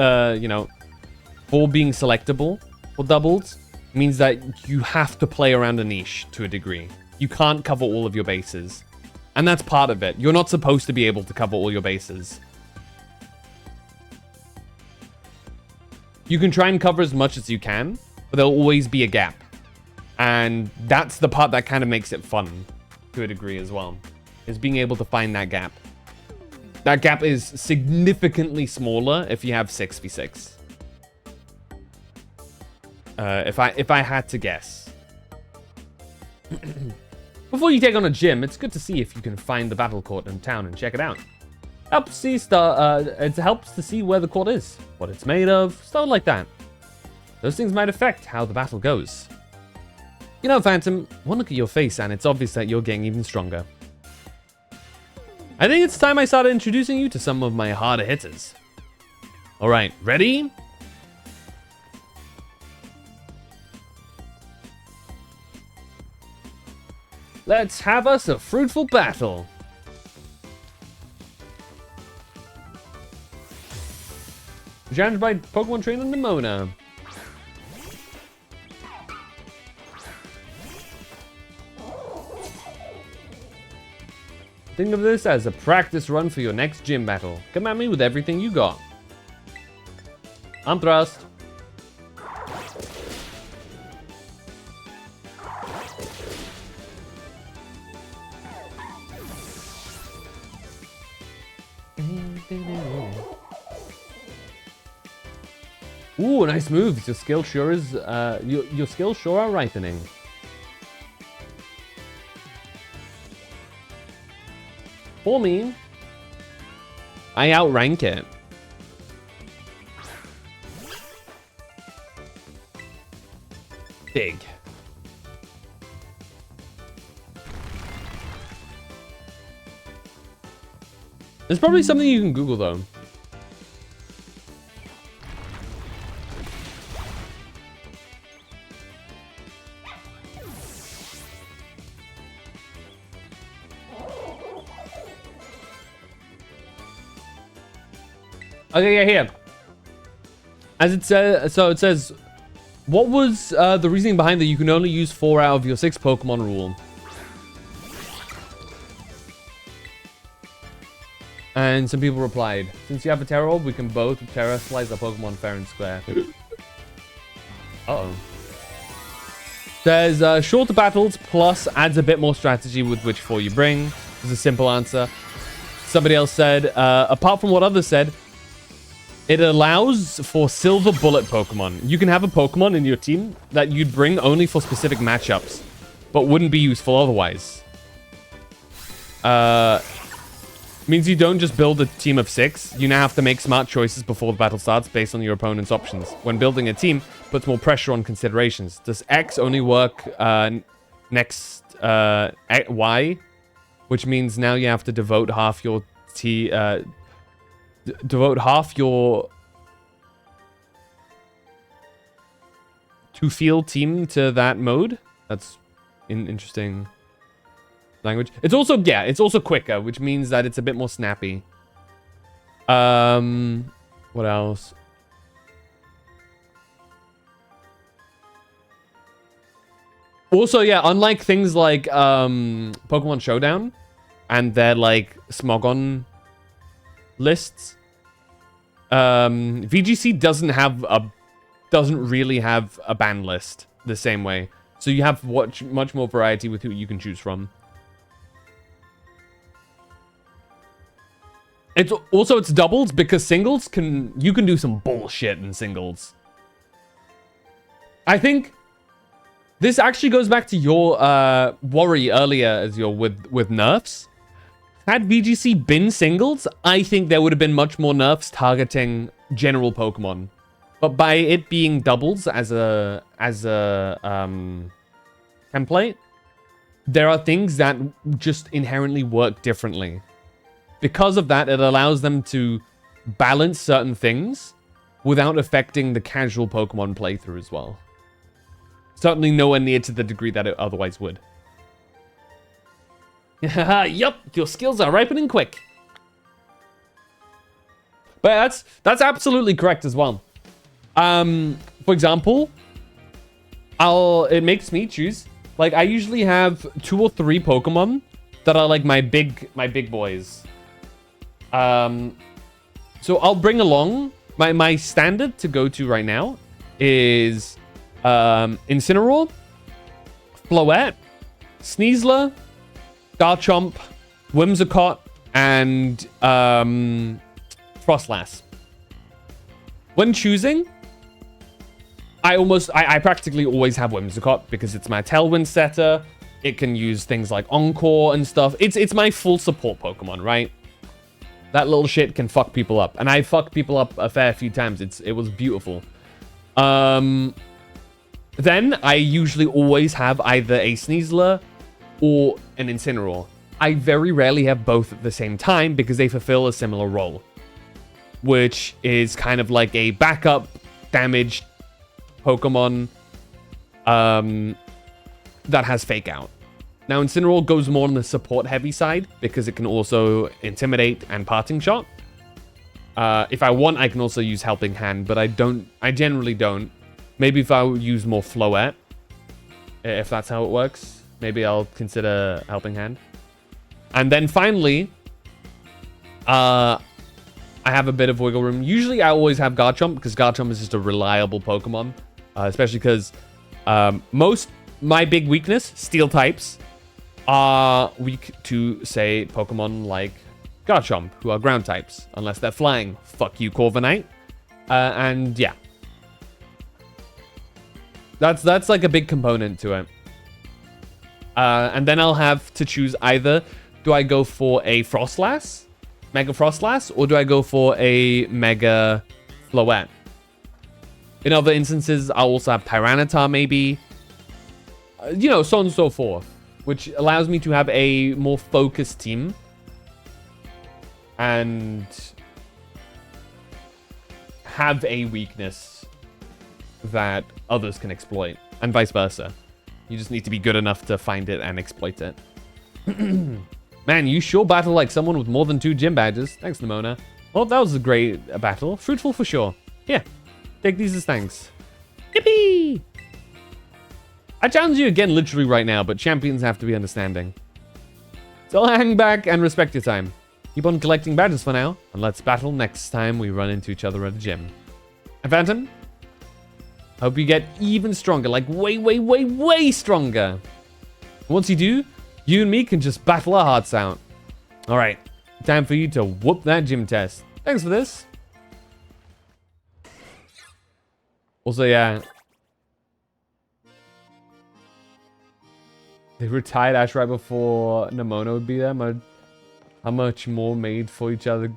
selectable for doubles means that you have to play around a niche to a degree. You can't cover all of your bases. And that's part of it. You're not supposed to be able to cover all your bases. You can try and cover as much as you can, but there'll always be a gap. And that's the part that kind of makes it fun to a degree as well, is being able to find that gap. That gap is significantly smaller if you have 6v6. If I had to guess. Before you take on a gym, it's good to see if you can find the battle court in town and check it out. It helps to see where the court is, what it's made of, stuff like that. Those things might affect how the battle goes. You know, Phantom, one look at your face and it's obvious that you're getting even stronger. I think it's time I started introducing you to some of my harder hitters. All right, ready? Let's have us a fruitful battle. Challenged by Pokemon trainer Nimona. Think of this as a practice run for your next gym battle. Come at me with everything you got. I'm thrust. Ooh, nice moves. Your skill sure is your skills sure are ripening. For me, I outrank it. Big. There's probably something you can Google though. Okay, yeah, here. As it says, so it says, what was the reasoning behind that you can only use 4 out of your 6 Pokemon rule? And some people replied, since you have a Terra Orb, we can both terrestrialize our Pokemon fair and square. Uh-oh. There's shorter battles, plus adds a bit more strategy with which 4 you bring. Is a simple answer. Somebody else said, apart from what others said, it allows for silver bullet Pokemon. You can have a Pokemon in your team that you'd bring only for specific matchups, but wouldn't be useful otherwise. Means you don't just build a team of 6. You now have to make smart choices before the battle starts based on your opponent's options. When building a team, puts more pressure on considerations. Does X only work next Y? Which means now you have to devote half your to field team to that mode. That's interesting language. It's also, yeah, it's also quicker, which means that it's a bit more snappy. What else? Also, yeah, unlike things like Pokemon Showdown and their like Smogon lists, VGC doesn't really have a ban list the same way. So you have much more variety with who you can choose from. It's doubles because singles you can do some bullshit in singles. I think this actually goes back to your worry earlier as you're with nerfs. Had VGC been singles, I think there would have been much more nerfs targeting general Pokemon. But by it being doubles as a template, there are things that just inherently work differently. Because of that, it allows them to balance certain things without affecting the casual Pokemon playthrough as well. Certainly nowhere near to the degree that it otherwise would. Yup, your skills are ripening quick. But that's absolutely correct as well. For example, it makes me choose. Like, I usually have 2 or 3 Pokemon that are like my big boys. So I'll bring along my standard to go to right now is Incineroar, Floette, Sneasler, Garchomp, Whimsicott, and Frostlass. When choosing, I practically always have Whimsicott because it's my Tailwind setter. It can use things like Encore and stuff. It's my full support Pokemon, right? That little shit can fuck people up. And I fucked people up a fair few times. It was beautiful. Then I usually always have either a Sneasler or an Incineroar. I very rarely have both at the same time because they fulfill a similar role, which is kind of like a backup damaged Pokemon that has Fake Out. Now, Incineroar goes more on the support heavy side because it can also Intimidate and Parting Shot. If I want, I can also use Helping Hand, but I generally don't. Maybe if I use more Floette, if that's how it works, maybe I'll consider Helping Hand. And then finally, I have a bit of wiggle room. Usually I always have Garchomp because Garchomp is just a reliable Pokemon, especially because my big weakness, Steel types, are weak to, say, Pokemon like Garchomp, who are ground types, unless they're flying. Fuck you, Corviknight. And yeah. That's like a big component to it. And then I'll have to choose either, do I go for a Frostlass, Mega Frostlass, or do I go for a Mega Floette? In other instances, I'll also have Tyranitar maybe. You know, so on and so forth. Which allows me to have a more focused team. And have a weakness that others can exploit. And vice versa. You just need to be good enough to find it and exploit it. Man, you sure battle like someone with more than 2 gym badges. Thanks, Nimona. Well, that was a great battle. Fruitful for sure. Here, take these as thanks. Yippee! I challenge you again literally right now, but champions have to be understanding. So I'll hang back and respect your time. Keep on collecting badges for now, and let's battle next time we run into each other at a gym. And Phantom, hope you get even stronger, like way stronger. Once you do, you and me can just battle our hearts out. All right, time for you to whoop that gym test. Thanks for this. Also, yeah. They retired Ash right before Nimona would be there. How much more made for each other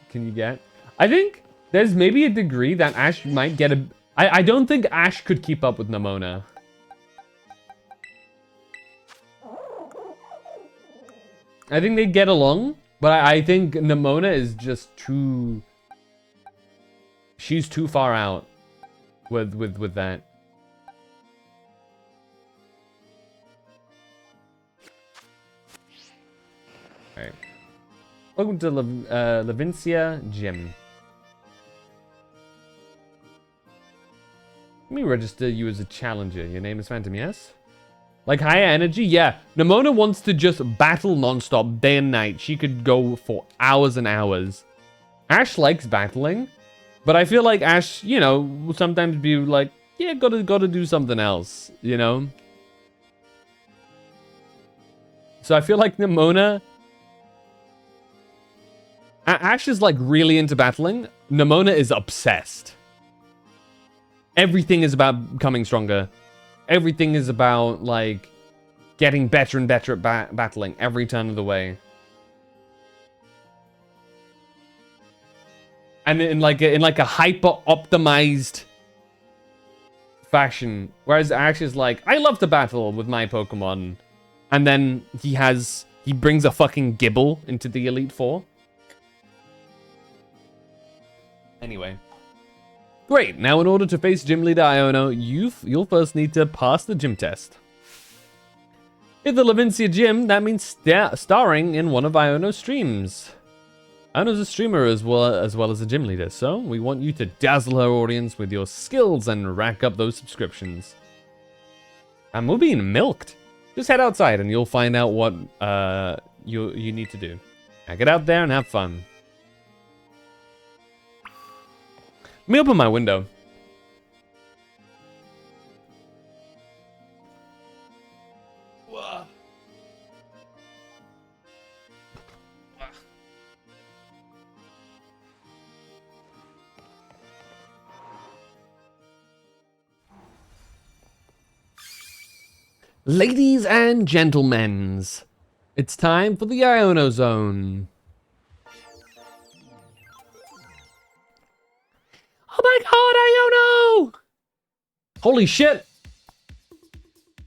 can you get? I think there's maybe a degree that Ash might get a... I don't think Ash could keep up with Nimona. I think they'd get along, but I think Nimona is just too... She's too far out with that. Alright. Welcome to Levincia Gym. Let me register you as a challenger. Your name is Phantom, yes? Like higher energy? Yeah. Nimona wants to just battle non-stop, day and night. She could go for hours and hours. Ash likes battling, but I feel like Ash, you know, will sometimes be like, yeah, gotta do something else, you know? So I feel like Nimona... Ash is like really into battling. Nimona is obsessed. Everything is about becoming stronger. Everything is about like getting better and better at battling every turn of the way. And in like a hyper optimized fashion. Whereas Ash is like, I love to battle with my Pokemon. And then he brings a fucking Gibble into the Elite Four. Anyway. Great, now in order to face Gym Leader Iono, you'll first need to pass the gym test. In the Levincia Gym, that means starring in one of Iono's streams. Iono's a streamer as well as a gym leader, so we want you to dazzle her audience with your skills and rack up those subscriptions. And we're being milked. Just head outside and you'll find out what you need to do. Now get out there and have fun. Let me open my window. Ladies and gentlemen, it's time for the Iono Zone. Oh my god, Iono! Holy shit!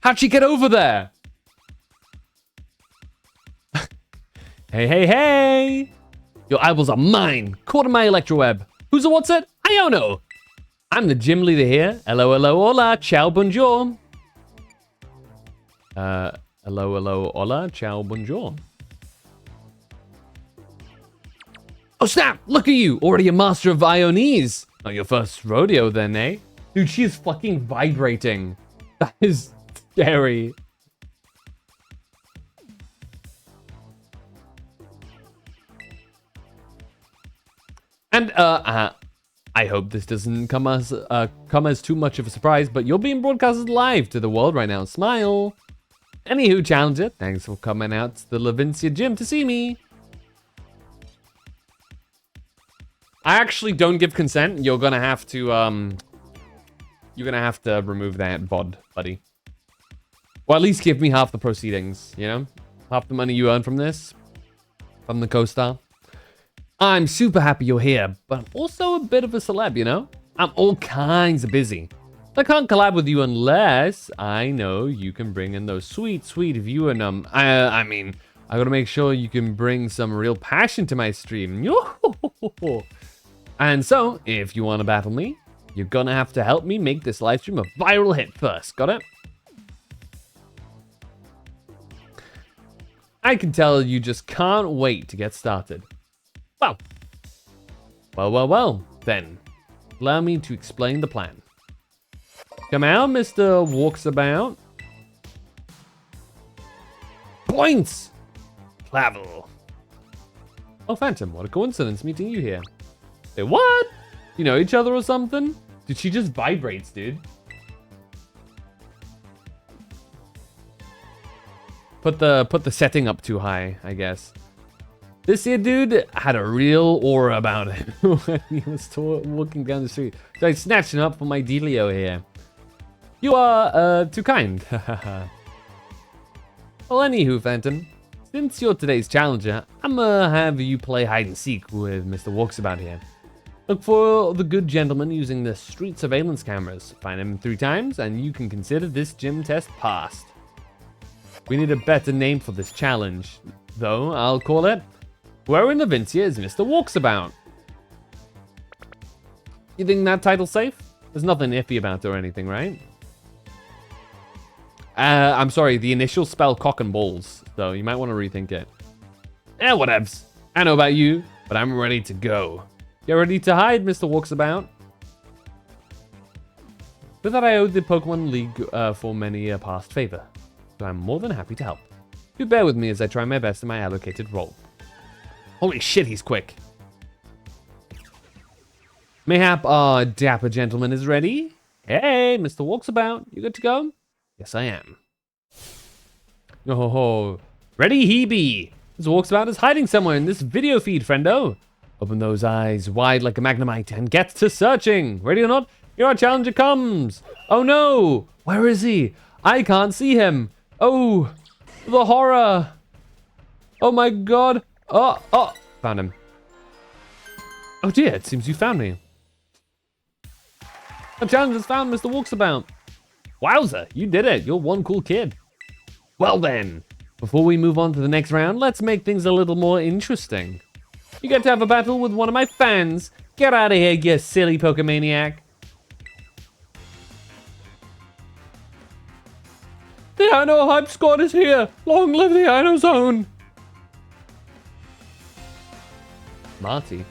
How'd she get over there? Hey, hey, hey! Your eyeballs are mine. Caught in my electroweb. Who's a what's it? I don't know. I'm the gym leader here. Hello, hello, hola, ciao, bonjour. Hello, hello, hola, ciao, bonjour. Oh snap! Look at you, already a master of Ionese. Not your first rodeo then, eh? Dude, she is fucking vibrating. That is scary. And I hope this doesn't come as too much of a surprise, but you're being broadcasted live to the world right now. Smile. Anywho, Challenger, thanks for coming out to the Levincia gym to see me. I actually don't give consent. You're gonna have to remove that VOD, buddy. Or at least give me half the proceedings, you know? Half the money you earn from this, from the co-star. I'm super happy you're here, but I'm also a bit of a celeb, you know? I'm all kinds of busy. I can't collab with you unless I know you can bring in those sweet, sweet viewer I mean, I gotta make sure you can bring some real passion to my stream. And so, if you want to battle me, you're gonna have to help me make this live stream a viral hit first. Got it? I can tell you just can't wait to get started. Well, then. Allow me to explain the plan. Come out, Mr. Walksabout. Points! Travel. Oh, Phantom, what a coincidence meeting you here. Say, what? You know each other or something? Dude, she just vibrates, dude. Put the setting up too high, I guess. This here dude had a real aura about him when he was walking down the street. So I snatched him up for my dealio here. You are, too kind. Well, anywho, Phantom. Since you're today's challenger, I'm gonna have you play hide and seek with Mr. Walksabout here. Look for the good gentleman using the street surveillance cameras. Find him 3 times, and you can consider this gym test passed. We need a better name for this challenge, though. I'll call it Where in Levincia is Mr. Walksabout? You think that title's safe? There's nothing iffy about it or anything, right? I'm sorry, the initials spell cock and balls, so you might want to rethink it. Whatevs. I know about you, but I'm ready to go. Get ready to hide, Mr. Walksabout. With that, I owe the Pokemon League for many a past favor, so I'm more than happy to help. Do bear with me as I try my best in my allocated role. Holy shit, he's quick. Mayhap our dapper gentleman is ready. Hey, Mr. Walksabout, you good to go? Yes, I am. Oh, ready he be. Mr. Walksabout is hiding somewhere in this video feed, friendo. Open those eyes wide like a magnemite and get to searching. Ready or not, here our challenger comes. Oh no, where is he? I can't see him. Oh, the horror. Oh my god. Oh, found him. Oh dear, it seems you found me. The challenger's found Mr. Walksabout. Wowza, you did it. You're one cool kid. Well then, before we move on to the next round, let's make things a little more interesting. You get to have a battle with one of my fans. Get out of here, you silly Pokemaniac. The Ino Hype Squad is here. Long live the Ino Zone. Marty.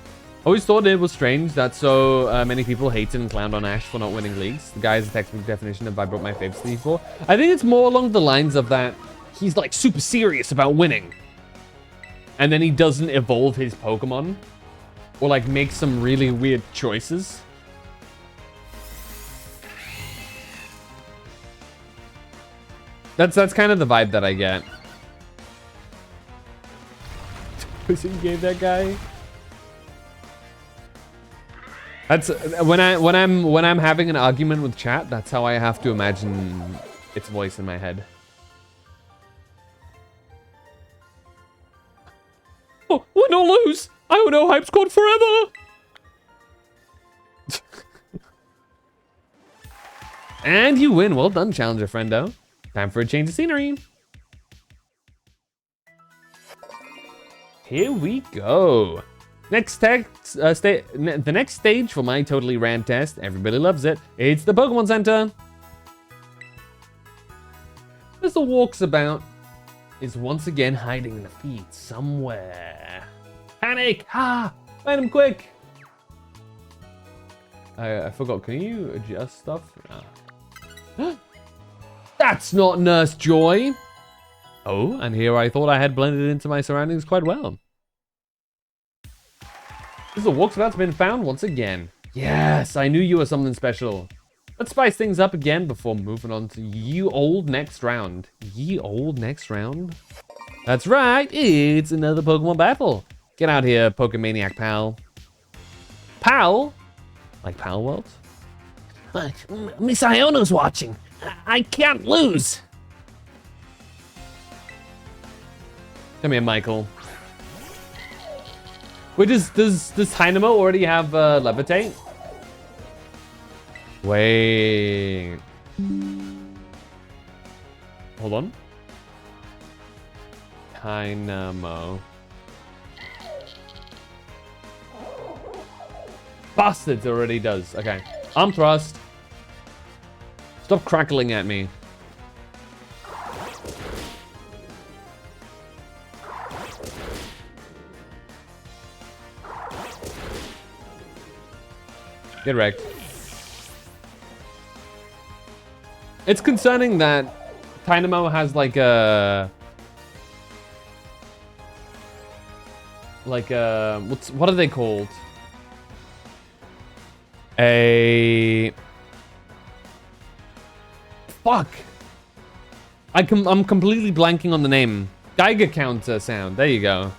Always thought it was strange that so many people hated and clowned on Ash for not winning leagues. The guy is a textbook definition of I brought my faves to you for. I think it's more along the lines of that he's like super serious about winning. And then he doesn't evolve his Pokemon. Or like make some really weird choices. That's kind of the vibe that I get. Pussy gave that guy. That's when I'm having an argument with chat, that's how I have to imagine its voice in my head. Oh, win or lose, I will know Hype Squad forever. And you win. Well done, challenger friendo. Time for a change of scenery. here we go. The next stage for my totally rad test. Everybody loves it. It's the Pokemon Center. Mr. Walksabout is once again hiding in the feed somewhere. Panic! Ha! Find him quick! I forgot. Can you adjust stuff? Ah. That's not Nurse Joy! Oh, and here I thought I had blended into my surroundings quite well. This Walksabout's been found once again. Yes, I knew you were something special. Let's spice things up again before moving on to Ye Old Next Round. Ye Old Next Round? That's right, it's another Pokemon battle. Get out here, Pokemaniac pal. Pal? Like Pal World? Miss Iono's watching. I can't lose. Come here, Michael. Wait, does Dynamo already have Levitate? Wait. Hold on. Dynamo. Bastards already does. Okay. Arm thrust. Stop crackling at me. Get wrecked. It's concerning that Dynamo has like a what are they called? Fuck. I'm completely blanking on the name. Geiger counter sound. There you go.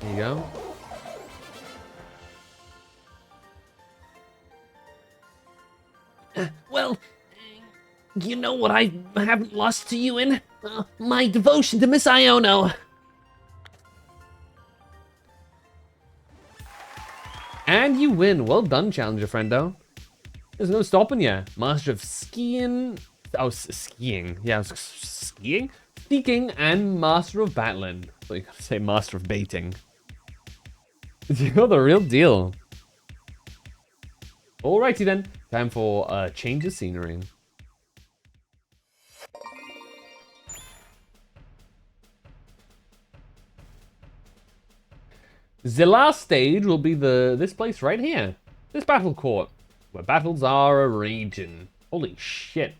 There you go. Well, you know what I haven't lost to you in? My devotion to Miss Iono. And you win. Well done, Challenger Friendo. There's no stopping you. Master of Skiing. Oh, skiing. Yeah, skiing? Speaking and Master of Battling. So you gotta say Master of Baiting. You're the real deal. Alrighty then. Time for a change of scenery. The last stage will be this place right here. This battle court, where battles are a raging. Holy shit.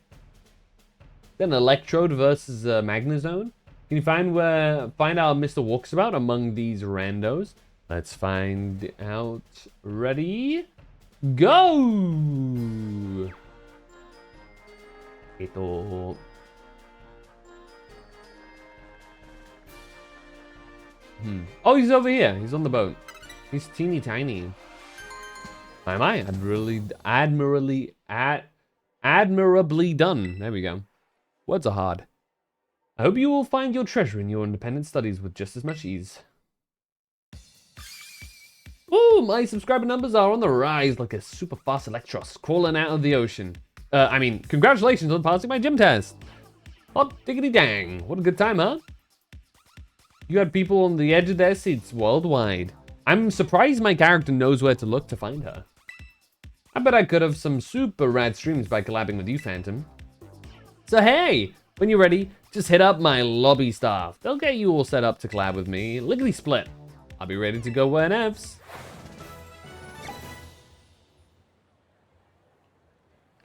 Then Electrode versus Magnezone. Can you find our Mr. Walksabout among these randos? Let's find out. Ready? Go! Ito. Oh, he's over here. He's on the boat. He's teeny tiny. My, admirably done. There we go. Words are hard. I hope you will find your treasure in your independent studies with just as much ease. Ooh, my subscriber numbers are on the rise like a super fast Electros crawling out of the ocean. Congratulations on passing my gym test. Hot diggity dang. What a good time, huh? You had people on the edge of their seats worldwide. I'm surprised my character knows where to look to find her. I bet I could have some super rad streams by collabing with you, Phantom. So hey, when you're ready, just hit up my lobby staff. They'll get you all set up to collab with me. Lickety split. I'll be ready to go whenevs.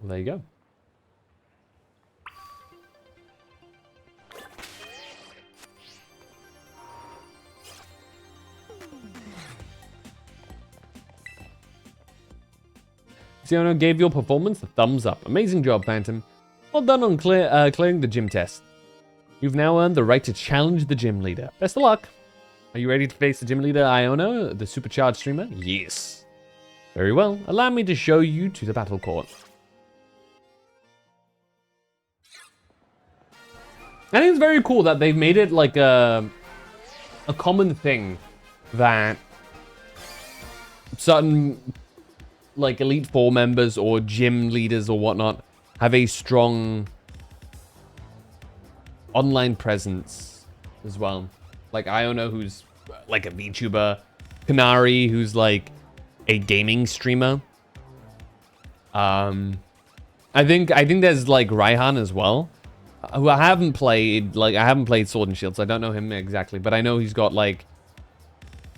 There you go. Siono gave your performance a thumbs up. Amazing job, Phantom. Well done on clearing the gym test. You've now earned the right to challenge the gym leader. Best of luck. Are you ready to face the gym leader Iono, the supercharged streamer? Yes. Very well. Allow me to show you to the battle court. I think it's very cool that they've made it like a common thing that certain like Elite Four members or gym leaders or whatnot have a strong online presence as well. Like Iono, who's like a VTuber, Canary, who's like a gaming streamer. I think there's like Raihan as well, who I haven't played Sword and Shield, so I don't know him exactly, but I know he's got like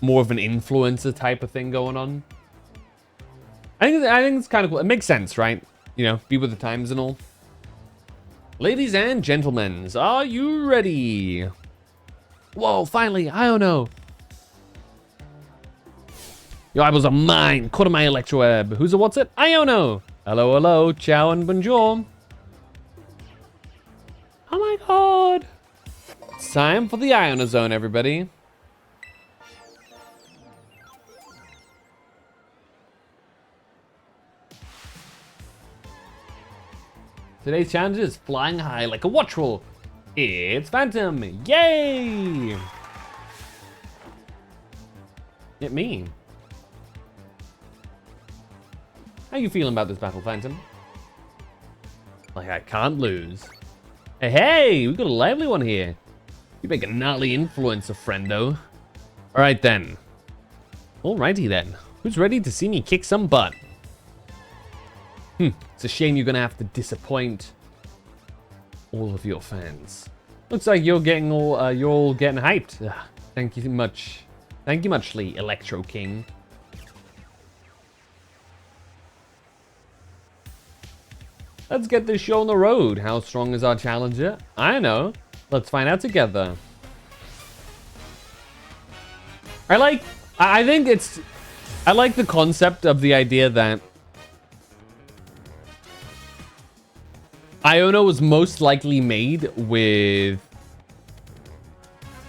more of an influencer type of thing going on. I think it's kind of cool. It makes sense, right? You know, be with the times and all. Ladies and gentlemen, are you ready? Whoa, finally, I don't know. Your eyeballs are mine. Caught on my electroweb. Who's a what's it? I don't know. Hello, hello, ciao and bonjour. Oh my god. It's time for the Iono Zone, everybody. Today's challenge is flying high like a watchful. It's Phantom. Yay! It me. How you feeling about this battle, Phantom? Like I can't lose. Hey, we got a lively one here. You make a gnarly influencer, friendo. Alright then. Alrighty then. Who's ready to see me kick some butt? It's a shame you're gonna have to disappoint all of your fans. Looks like you're getting you're all getting hyped. Ugh, thank you muchly, Electro King. Let's get this show on the road. How strong is our challenger? I know. Let's find out together. I like the concept of the idea that Iono was most likely made with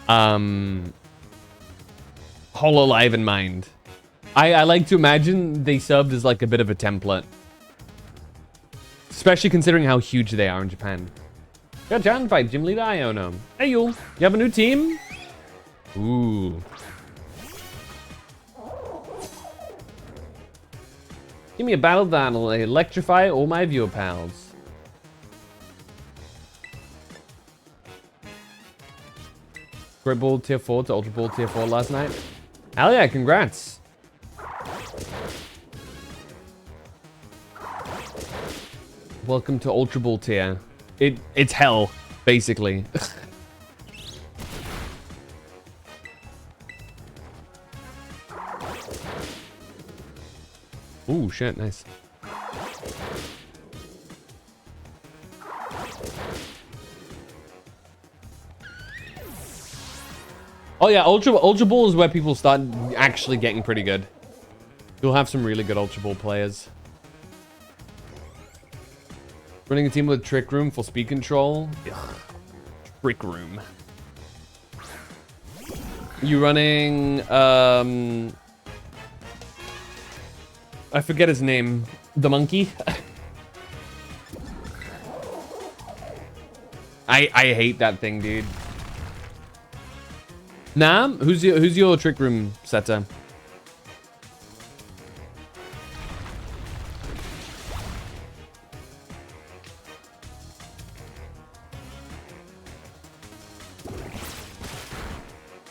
HoloLive in mind. I like to imagine they served as like a bit of a template. Especially considering how huge they are in Japan. Got challenged by Gym Leader Iono. Hey Yul, you have a new team? Ooh. Give me a battle that'll electrify all my viewer pals. Great Ball Tier 4 to Ultra Ball Tier 4 last night. Hell yeah, congrats. Welcome to Ultra Ball Tier. It's hell, basically. Ooh, shit, nice. Oh yeah, Ultra Ball is where people start actually getting pretty good. You'll have some really good Ultra Ball players. Running a team with Trick Room for speed control. Ugh. Trick Room. You running I forget his name. The monkey? I hate that thing, dude. Nam, who's your Trick Room setter?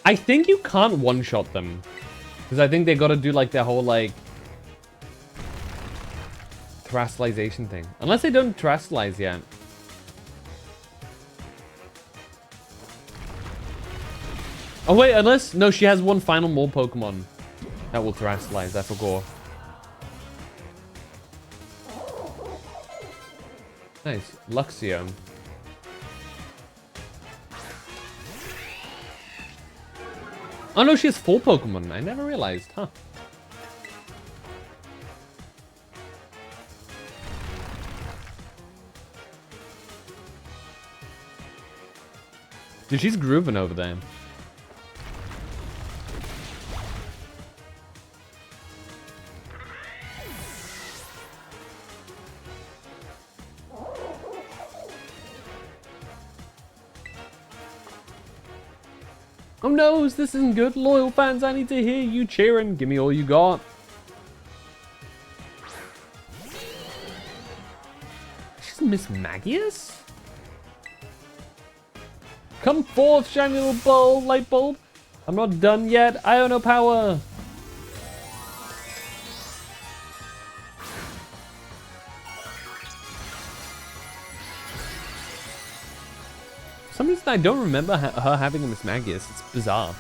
I think you can't one-shot them. Because I think they gotta do like their whole like terastallization thing. Unless they don't terastallize yet. Oh wait, unless... No, she has one final more Pokemon that will terastallize. I forgot. Nice. Luxio. Oh no, she has 4 Pokemon. I never realized, huh? Dude, she's grooving over there. Oh no, this isn't good. Loyal fans, I need to hear you cheering. Give me all you got. She's Miss Magius? Come forth, shiny little bulb, light bulb. I'm not done yet. Iono power. For some reason, I don't remember her having a Miss Magius. It's bizarre.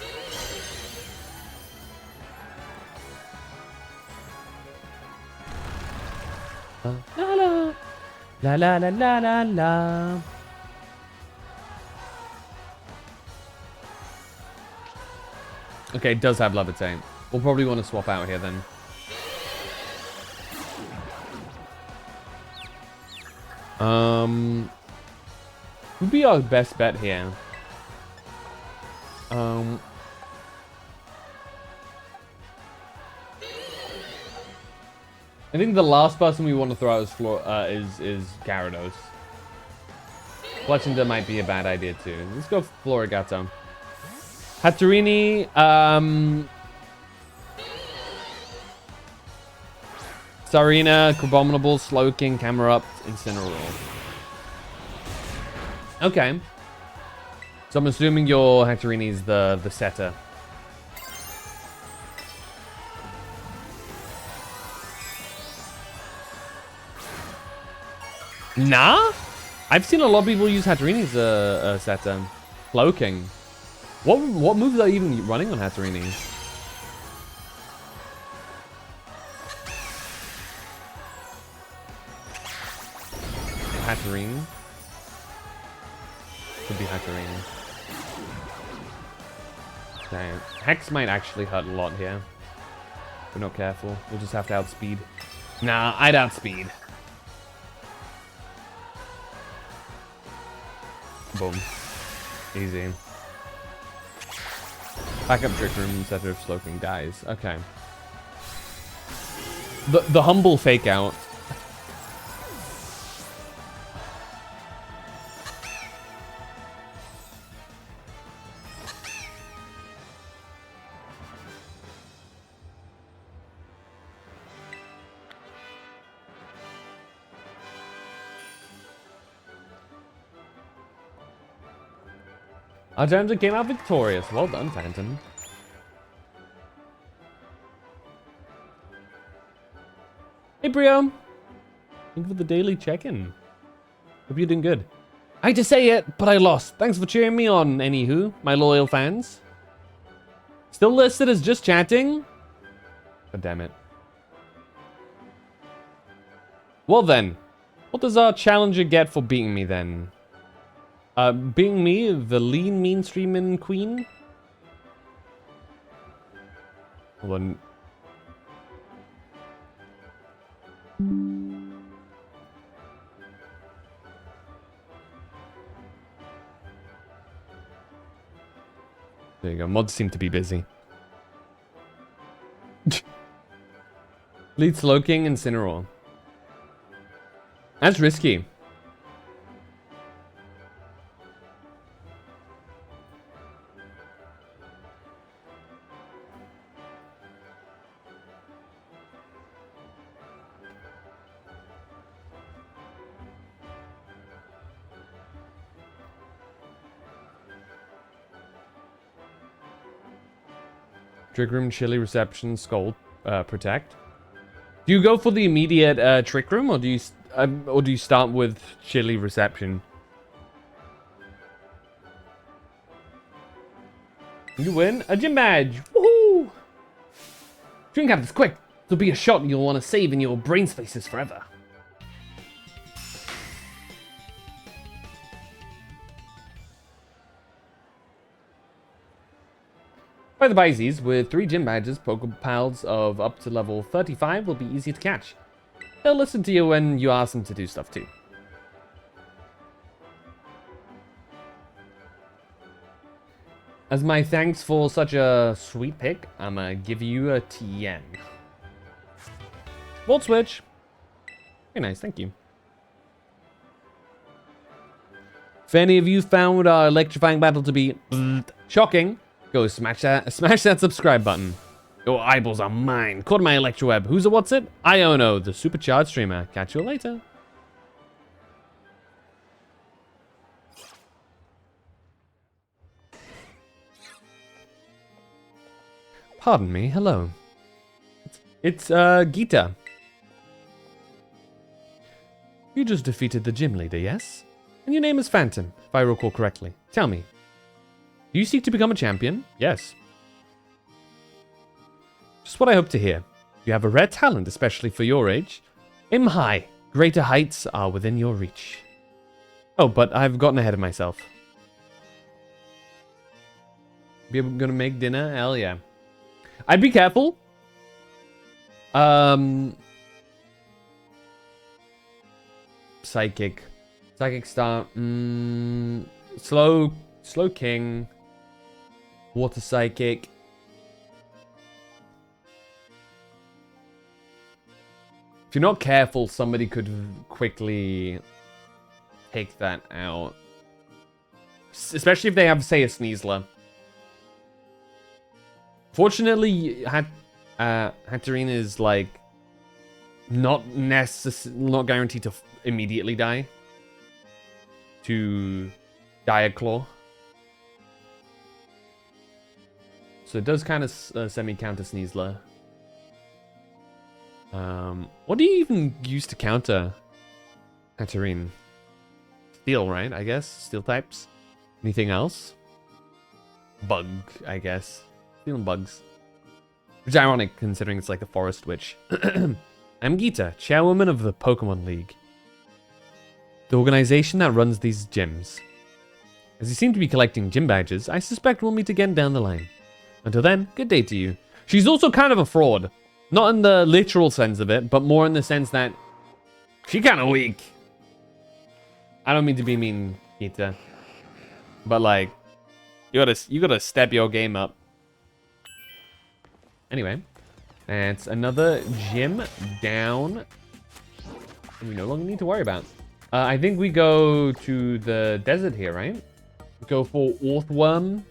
La la la la la la la la. Okay, it does have levitate. We'll probably want to swap out here then. Would be our best bet here. I think the last person we want to throw out is Gyarados. Fletchinder might be a bad idea too. Let's go Florigato. Hatterini, Sarina, Crabominable, Slowking, Camerupt, Incineroar. Okay. So I'm assuming your Hatterini's the setter. Nah? I've seen a lot of people use Hatterini as a setter. Cloaking. What moves are even running on Hatterini? Hatterene. Could be Hatterene. Dang. Hex might actually hurt a lot here. If we're not careful. We'll just have to outspeed. Nah, I'd outspeed. Boom. Easy. Backup Trick Room instead of Slowking dies. Okay. The humble fake out. Our Phantom came out victorious. Well done, Phantom. Hey, Brio. Thank you for the daily check-in. Hope you're doing good. I hate to say it, but I lost. Thanks for cheering me on, anywho, my loyal fans. Still listed as just chatting? God damn it. Well then, what does our challenger get for beating me then? Being me, the lean, mean streaming queen? Hold on. There you go. Mods seem to be busy. Lead Slowking and Incineroar. That's risky. Trick Room, Chilly Reception, Scold, Protect. Do you go for the immediate Trick Room, or do you start with Chilly Reception? You win a gym badge. Woohoo! Drink out of this quick. There'll be a shot you'll want to save in your brain spaces forever. By the bysies, with 3 gym badges, Pokepals of up to level 35 will be easy to catch. They'll listen to you when you ask them to do stuff too. As my thanks for such a sweet pick, I'm gonna give you a TN. Volt Switch. Very nice, thank you. If any of you found our electrifying battle to be shocking, Go smash that subscribe button. Your eyeballs are mine. Caught my electroweb. Who's a what's it? Iono, the supercharged streamer. Catch you later. Pardon me. Hello. It's Gita. You just defeated the gym leader, yes? And your name is Phantom, if I recall correctly. Tell me, do you seek to become a champion? Yes. Just what I hope to hear. You have a rare talent, especially for your age. Aim high. Greater heights are within your reach. Oh, but I've gotten ahead of myself. Be gonna make dinner? Hell yeah. I'd be careful. Psychic star. Slow king. Water psychic. If you're not careful, somebody could quickly take that out. Especially if they have, say, a Sneasler. Fortunately, Hatterene is like not guaranteed to immediately die to Diaclaw. So it does kind of semi-counter Sneasler. What do you even use to counter Hatterene? Steel, right? I guess. Steel types. Anything else? Bug, I guess. Steel and bugs. Which is ironic considering it's like a forest witch. I'm Gita, chairwoman of the Pokemon League. The organization that runs these gyms. As you seem to be collecting gym badges, I suspect we'll meet again down the line. Until then, good day to you. She's also kind of a fraud. Not in the literal sense of it, but more in the sense that she's kind of weak. I don't mean to be mean, Gita. But like, you gotta step your game up. Anyway, that's another gym down. We no longer need to worry about. I think we go to the desert here, right? Go for Orthworm.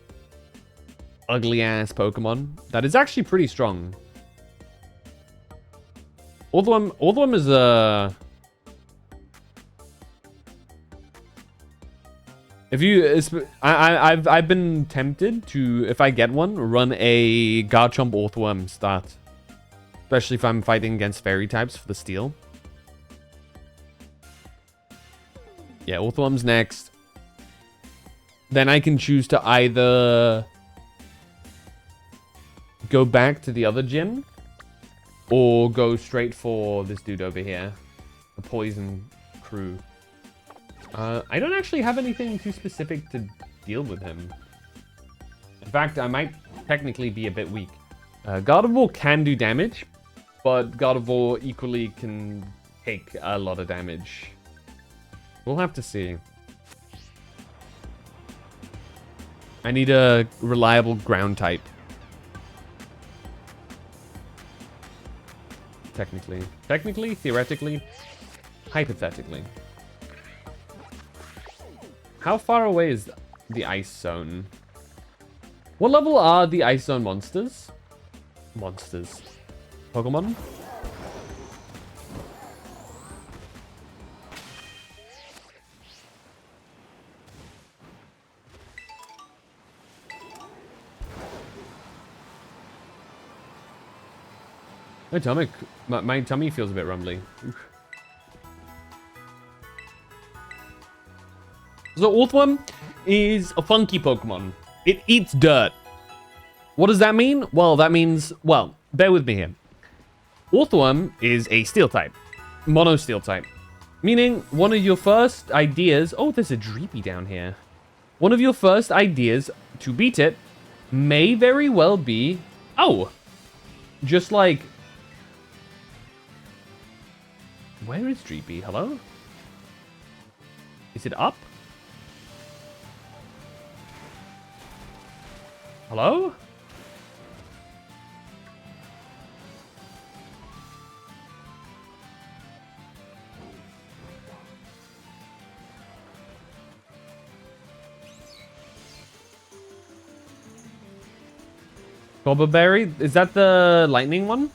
Ugly ass Pokemon. That is actually pretty strong. Orthworm is a... If you, I've been tempted to, if I get one, run a Garchomp Orthworm start, especially if I'm fighting against fairy types for the steel. Yeah, Orthworm's next. Then I can choose to either go back to the other gym or go straight for this dude over here, the Poison Crew. I don't actually have anything too specific to deal with him. In fact, I might technically be a bit weak. Gardevoir can do damage, but Gardevoir equally can take a lot of damage. We'll have to see. I need a reliable ground type. Technically, theoretically, hypothetically. How far away is the ice zone? What level are the ice zone monsters? Pokemon? My tummy feels a bit rumbly. Oof. So Orthworm is a funky Pokemon. It eats dirt. What does that mean? Well, that means, well, bear with me here. Orthworm is a steel type. Mono steel type. Meaning one of your first ideas, oh, there's a Dreepy down here. One of your first ideas to beat it may very well be, oh, just like, where is Dreepy? Hello? Is it up? Hello? Berry? Is that the lightning one?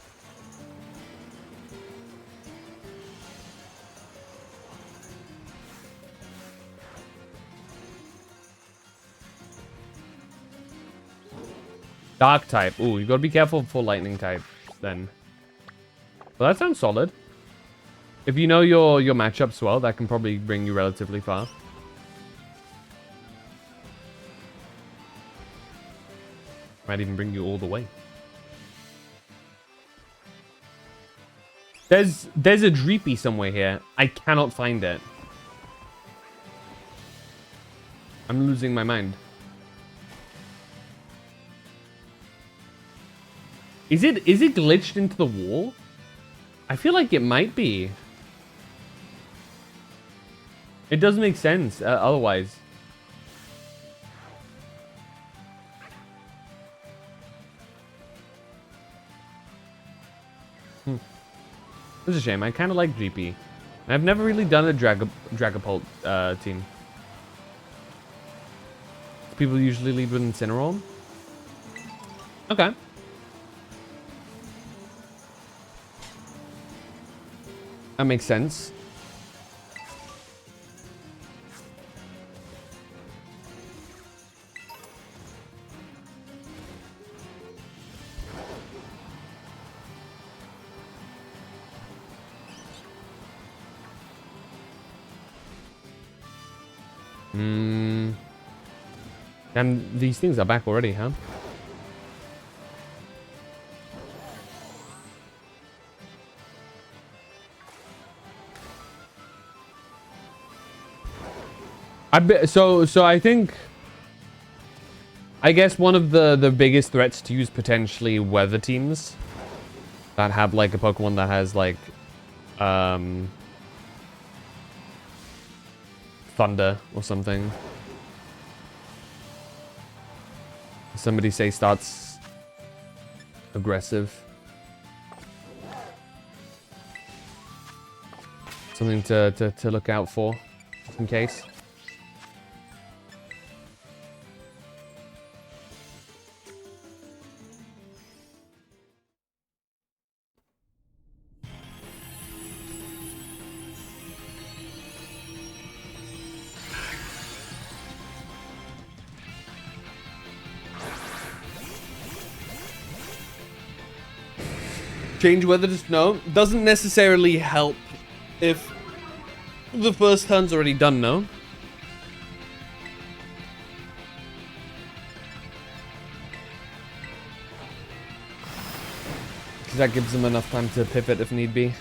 Dark type. Ooh, you gotta be careful for lightning type then. Well, that sounds solid. If you know your matchups well, that can probably bring you relatively far. Might even bring you all the way. There's a Dreepy somewhere here. I cannot find it. I'm losing my mind. Is it glitched into the wall? I feel like it might be. It doesn't make sense otherwise. It's a shame. I kind of like GP. I've never really done a Dragapult team. People usually lead with Incineroar. Okay. That makes sense. And these things are back already, huh? So I think, I guess one of the biggest threats to use potentially weather teams that have like a Pokemon that has like thunder or something. Somebody say starts aggressive. Something to look out for, just in case. Change weather to snow doesn't necessarily help if the first turn's already done, no? Because that gives them enough time to pivot if need be.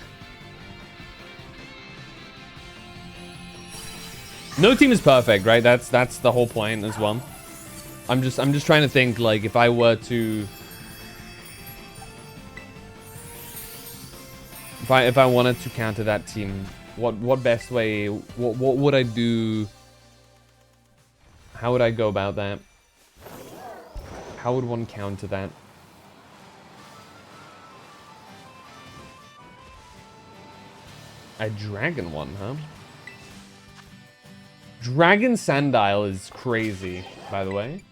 No team is perfect, right? That's the whole point as well. I'm just trying to think, like, if I were to, if I wanted to counter that team, what best way, what would I do? How would I go about that? How would one counter that? A dragon one, huh? Dragon Sandile is crazy, by the way.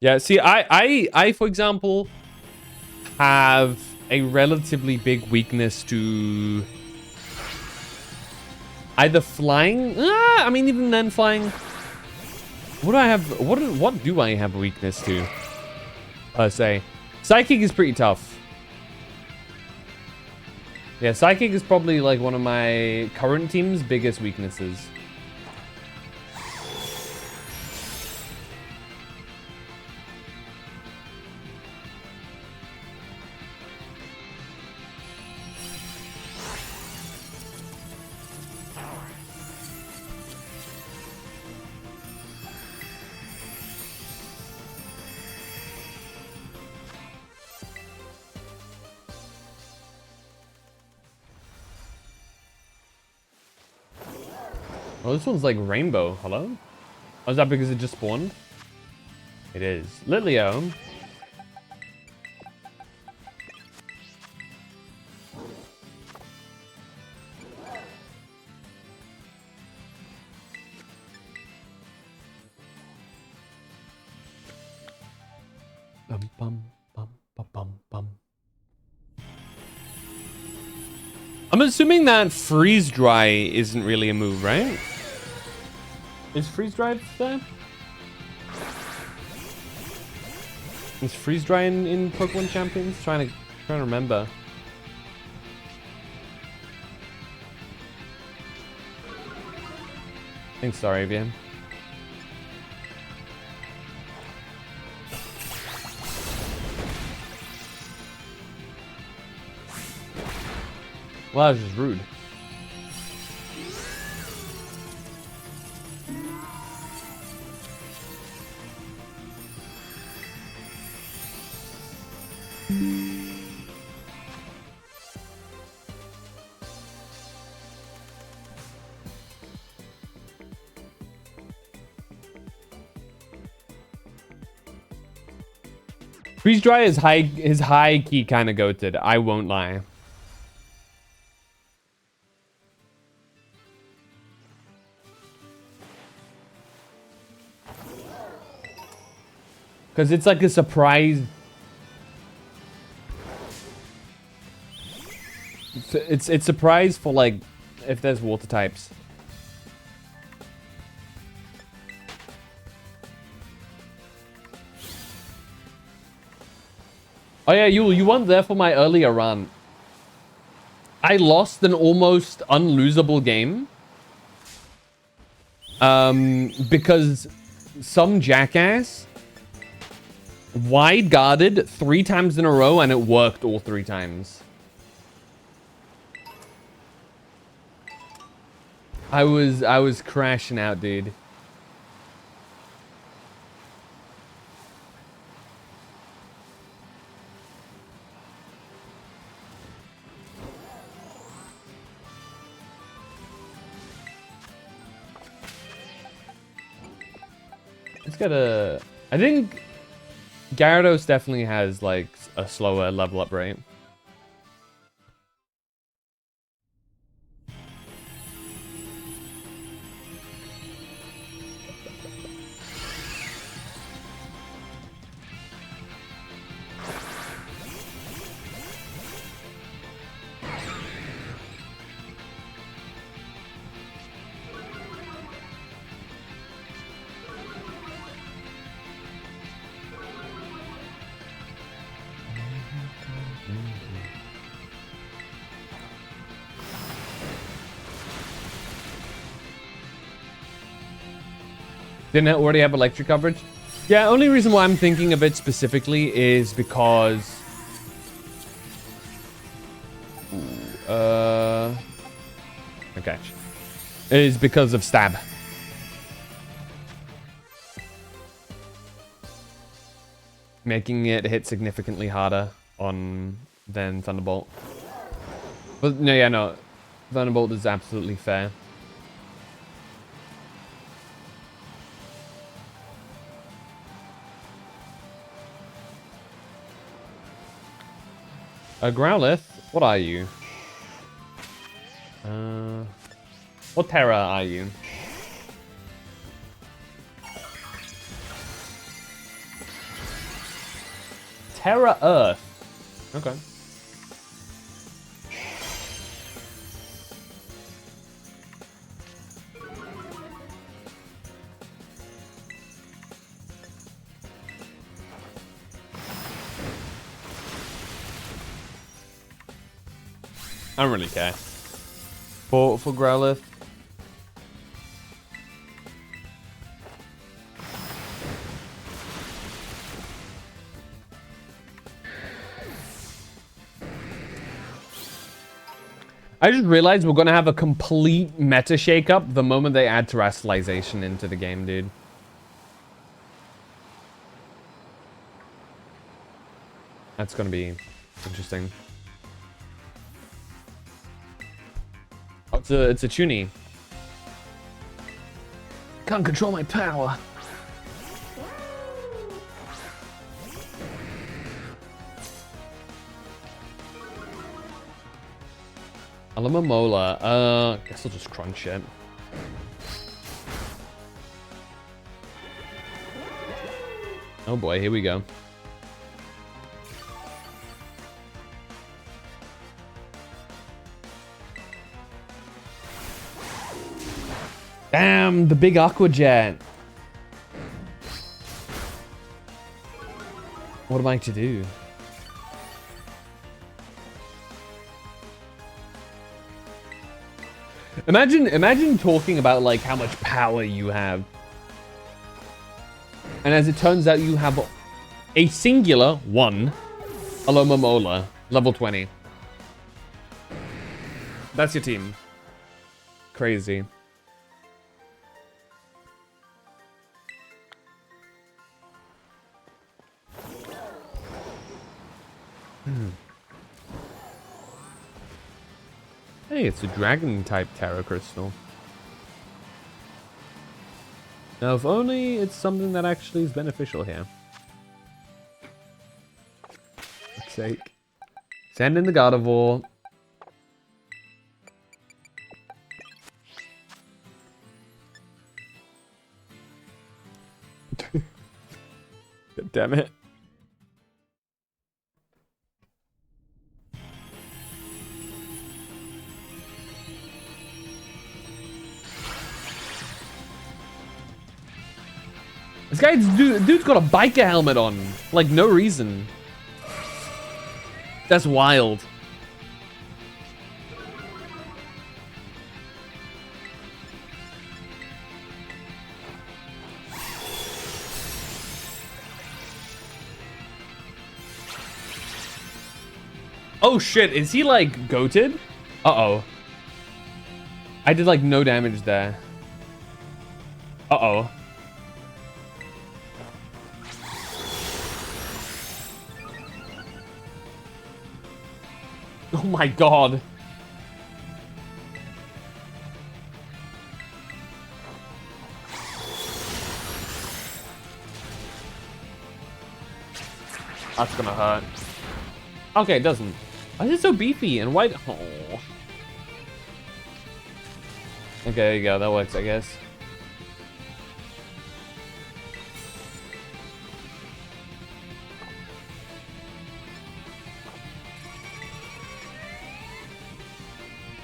Yeah, see, I for example, have a relatively big weakness to either flying. I mean, even then, flying. What do I have? What do I have a weakness to? Per se, Psychic is pretty tough. Yeah, Psychic is probably like one of my current team's biggest weaknesses. Oh, this one's like rainbow. Hello? Oh, is that because it just spawned? It is. Litleo. Bum, bum, bum, bum, bum, bum. I'm assuming that freeze dry isn't really a move, right? Is freeze dry there? Is freeze dry in Pokemon Champions? Trying to remember. Thanks, Staravia. Well, that was just rude. Freeze dry is high key kind of goated. I won't lie. Because it's like a surprise. It's surprise for like if there's water types. Oh yeah, you weren't there for my earlier run. I lost an almost unlosable game. Because some jackass wide guarded 3 times in a row and it worked all 3 times. I was crashing out, dude. It's got a... I think Gyarados definitely has like a slower level up rate. Didn't it already have electric coverage? Yeah, only reason why I'm thinking of it specifically is because... Okay. Is because of stab. Making it hit significantly harder than Thunderbolt. But no, yeah, no. Thunderbolt is absolutely fair. Growlithe, what are you? What Terra are you? Terra Earth. Okay. I don't really care. For Growlithe. I just realized we're gonna have a complete meta shakeup the moment they add terrestrialization into the game, dude. That's gonna be interesting. Oh, it's a tunie. Can't control my power. Alamamola. Guess I'll just crunch it. Oh boy, here we go. Damn, the big aqua jet. What am I to do? Imagine talking about like how much power you have. And as it turns out, you have a singular one Alomomola, level 20. That's your team. Crazy. Hey, it's a dragon-type Terra Crystal. Now, if only it's something that actually is beneficial here. For fuck's sake. Send in the Gardevoir. God damn it. This guy's dude's got a biker helmet on, like no reason. That's wild. Oh shit, is he like goated? Uh-oh. I did like no damage there. Uh-oh. Oh my god. That's gonna hurt. Okay, it doesn't. Why is it so beefy and white? Oh. Okay, there you go. That works, I guess.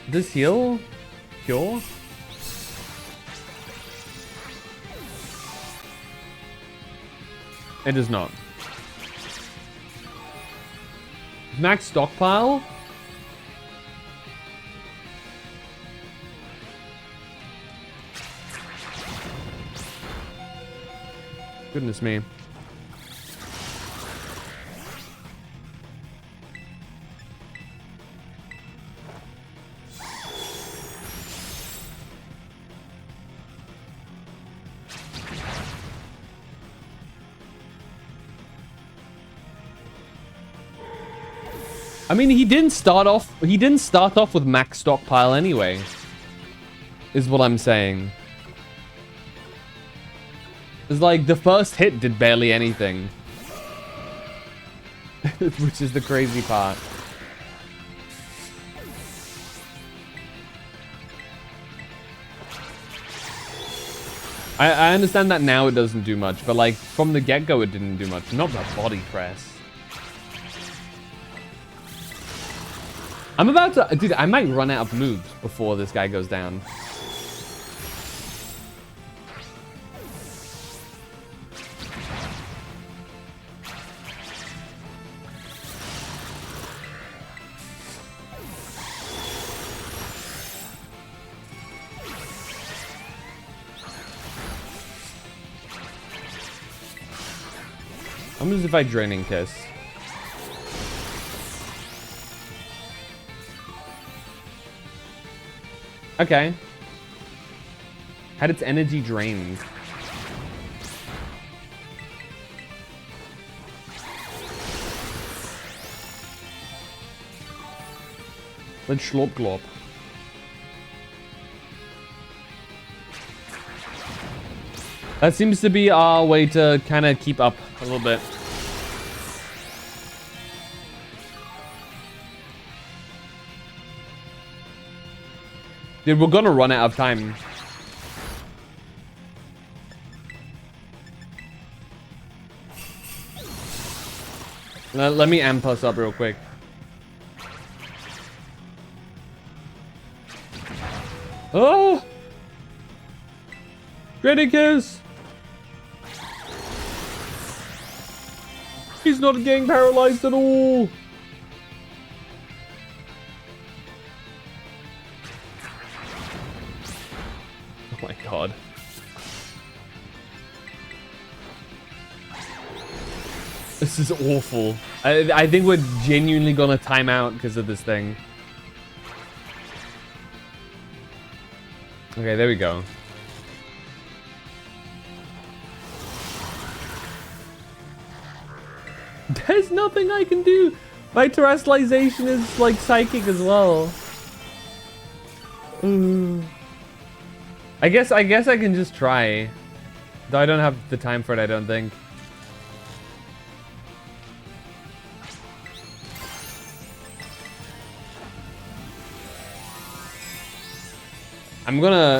Does heal? Cure? It does not. Max stockpile? Goodness me. I mean, he didn't start off with max stockpile anyway. Is what I'm saying. It's like the first hit did barely anything. Which is the crazy part. I understand that now it doesn't do much, but like from the get-go it didn't do much. Not the body press. I'm about to... Dude, I might run out of moves before this guy goes down. I'm just if I Draining Kiss. Okay. Had its energy drained. Let's Schlop Glop. That seems to be our way to kind of keep up a little bit. Dude, we're gonna run out of time. Let me amp us up real quick. Oh! Granicus! He's not getting paralyzed at all! Oh my god. This is awful. I think we're genuinely gonna time out because of this thing. Okay, there we go. There's nothing I can do. My terrestrialization is like psychic as well. I guess I can just try. Though I don't have the time for it, I don't think.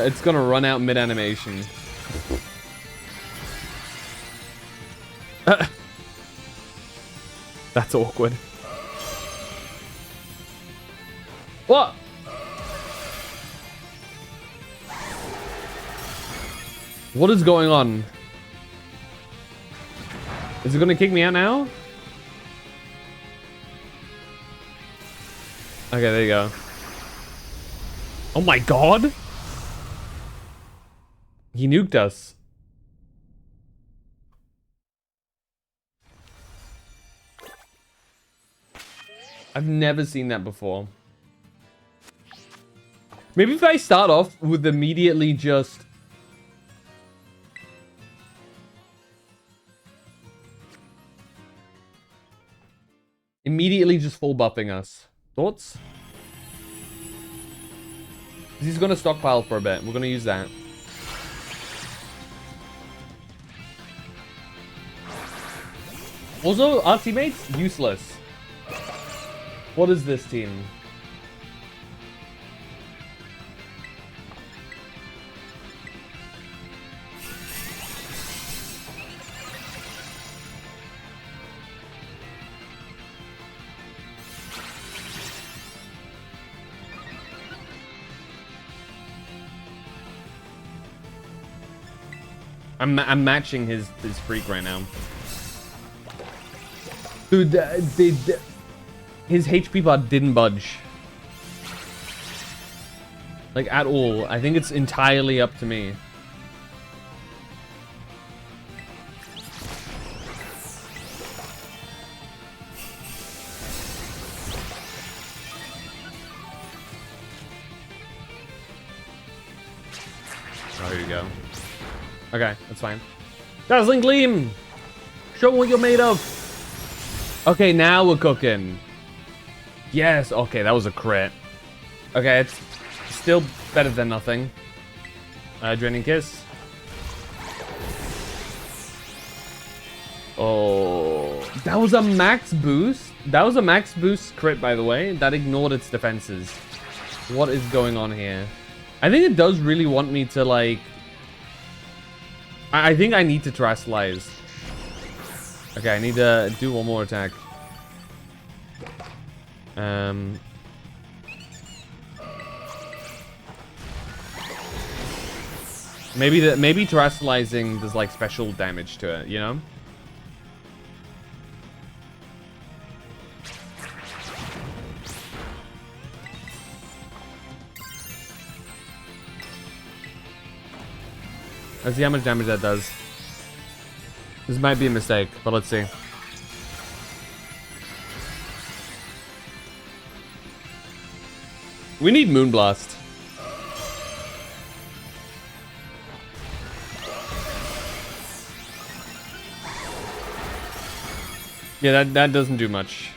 It's gonna run out mid-animation. That's awkward. What? What is going on? Is it gonna kick me out now? Okay, there you go. Oh my god! He nuked us. I've never seen that before. Maybe if I start off with immediately just... Immediately just full buffing us. Thoughts? He's gonna stockpile for a bit. We're gonna use that. Also, our teammates, useless. What is this team? I'm matching his freak right now. Dude, his HP bar didn't budge. Like, at all. I think it's entirely up to me. Oh, here you go. Okay, that's fine. Dazzling Gleam! Show what you're made of! Okay, now we're cooking. Yes, okay, that was a crit. Okay, it's still better than nothing. Draining Kiss. Oh, that was a max boost? That was a max boost crit, by the way. That ignored its defenses. What is going on here? I think it does really want me to, like... I think I need to terrestrialize. Okay, I need to do one more attack. Maybe terrestrializing does like special damage to it, you know? Let's see how much damage that does. This might be a mistake, but let's see. We need Moonblast. Yeah, that doesn't do much.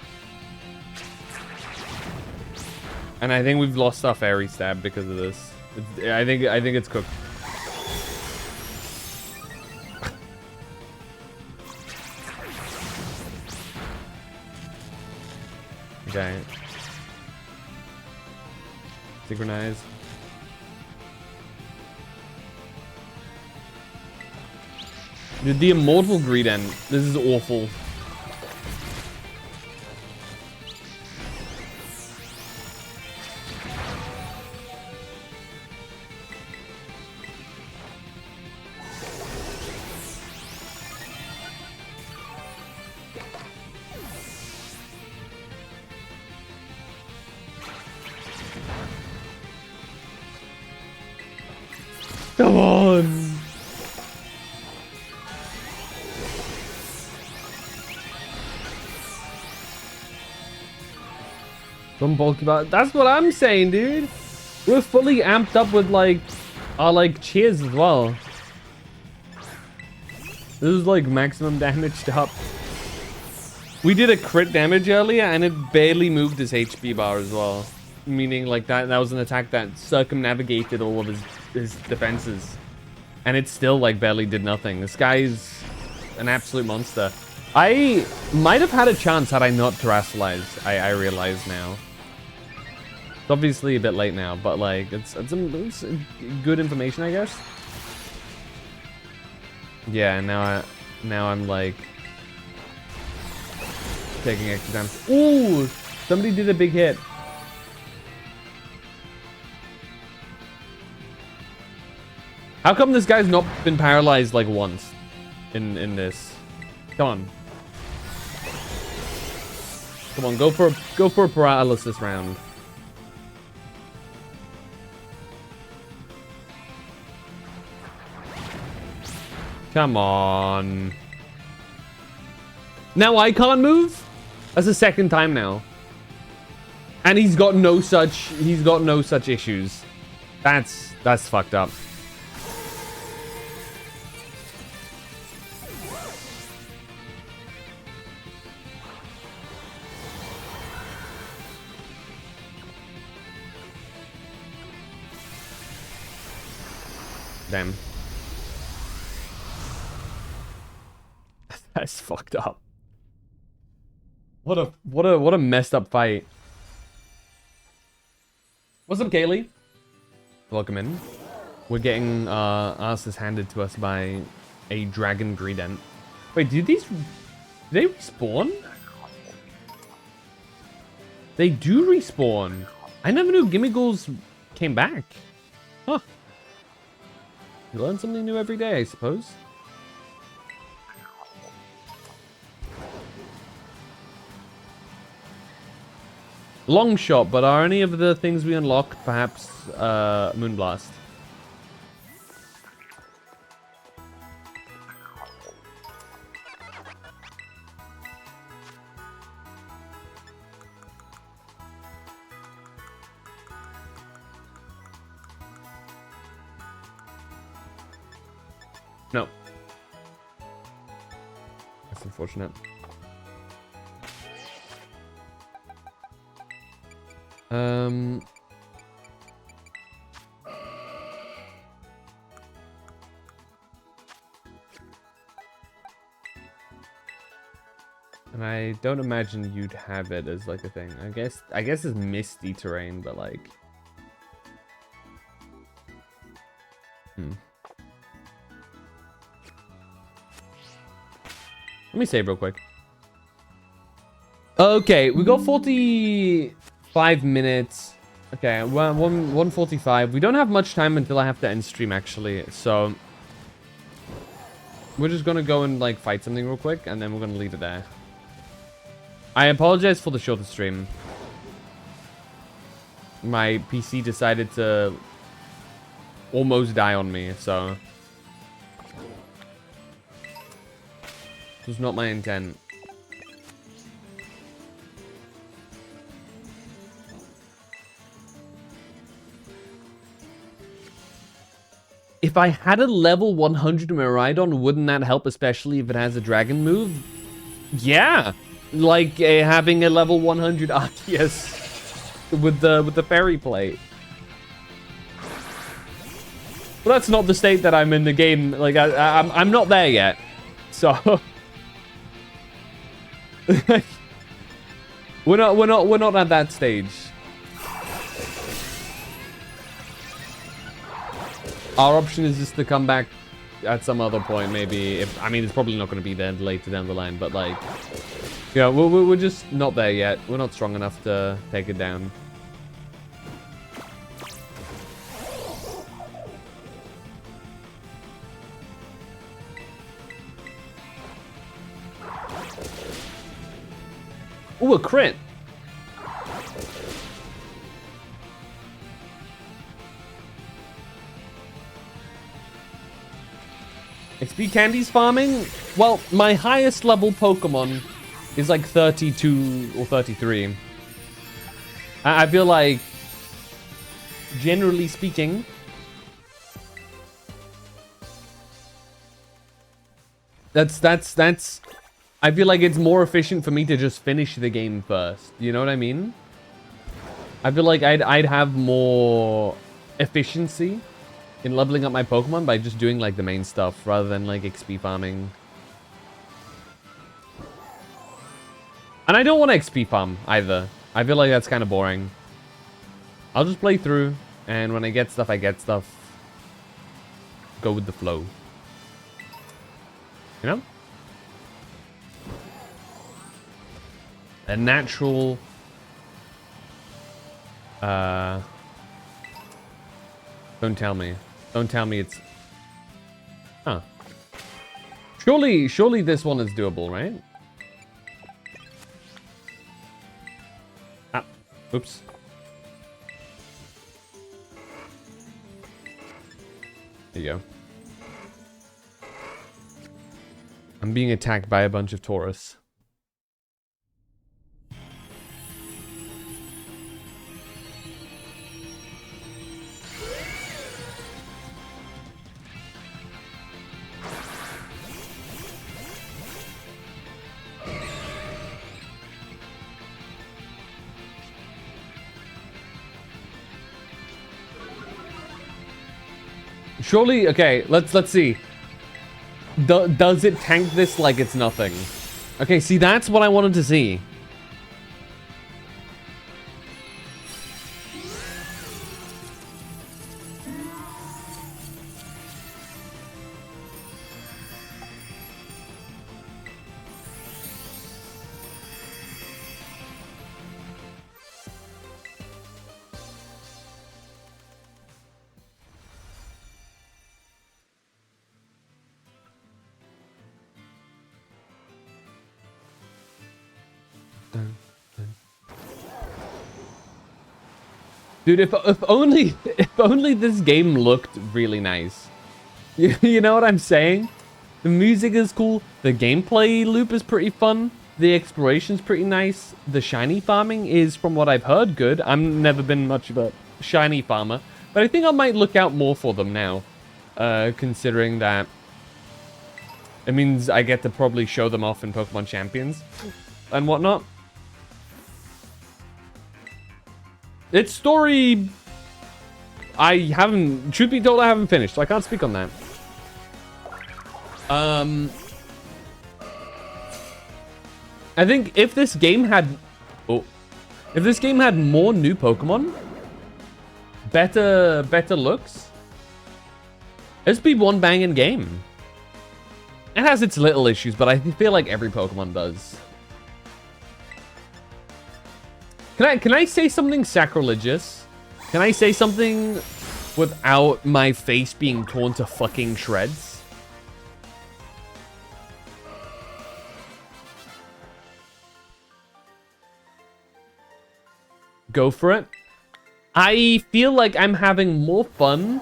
And I think we've lost our Fairy Stab because of this. I think it's cooked. Okay. Synchronize. Dude, the Immortal Greed End. This is awful. Come on. Some bulky bar. That's what I'm saying, dude. We're fully amped up with like our like cheers as well. This is like maximum damaged up. We did a crit damage earlier and it barely moved his HP bar as well. Meaning like that was an attack that circumnavigated all of his defenses. And it still like barely did nothing. This guy's an absolute monster. I might have had a chance had I not terrestrialized. I realize now. It's obviously a bit late now, but like it's good information, I guess. Yeah, now I'm like taking extra damage. Ooh, somebody did a big hit. How come this guy's not been paralyzed like once in this? Come on. Come on, go for a paralysis round. Come on. Now I can't move? That's the second time now. And he's got no such issues. That's fucked up. Damn. That's fucked up. What a messed up fight. What's up, Kaylee? Welcome in. We're getting asses handed to us by a dragon greedent. Wait, do they respawn? They do respawn. I never knew Gimmiggles came back. Huh. You learn something new every day, I suppose. Long shot, but are any of the things we unlock perhaps Moonblast? No. That's unfortunate. And I don't imagine you'd have it as like a thing. I guess it's misty terrain, but like Let me save real quick. Okay, we got 45 minutes. Okay, 1:45. We don't have much time until I have to end stream, actually. So we're just gonna go and like fight something real quick, and then we're gonna leave it there. I apologize for the shorter stream. My PC decided to almost die on me, so it was not my intent. If I had a level 100 Miraidon, wouldn't that help, especially if it has a dragon move? Yeah, like having a level 100 Arceus with the fairy plate. But that's not the state that I'm in the game. Like I'm not there yet, so we're not at that stage. Our option is just to come back at some other point, maybe. I mean, it's probably not going to be there later down the line, but like, yeah, we're just not there yet. We're not strong enough to take it down. Ooh, a crit. XP candies farming? Well, my highest level Pokemon is like 32 or 33. I feel like, generally speaking, that's I feel like it's more efficient for me to just finish the game first. You know what I mean? I feel like I'd have more efficiency in leveling up my Pokemon by just doing like the main stuff rather than like XP farming. And I don't want to XP farm either. I feel like that's kind of boring. I'll just play through, and when I get stuff, I get stuff. Go with the flow. You know? A natural... Don't tell me. Don't tell me it's... Huh. Surely this one is doable, right? Ah, oops. There you go. I'm being attacked by a bunch of Taurus. Surely, okay, let's see. Does it tank this like it's nothing? Okay, see, that's what I wanted to see. Dude, if only this game looked really nice. You know what I'm saying? The music is cool. The gameplay loop is pretty fun. The exploration's pretty nice. The shiny farming is, from what I've heard, good. I've never been much of a shiny farmer, but I think I might look out more for them now, considering that it means I get to probably show them off in Pokemon Champions and whatnot. Its story, I haven't, truth be told, I haven't finished, so I can't speak on that. I think if this game had, if this game had more new Pokemon, better looks, it'd be one banging game. It has its little issues, but I feel like every Pokemon does. Can I say something sacrilegious? Can I say something without my face being torn to fucking shreds? Go for it. I feel like I'm having more fun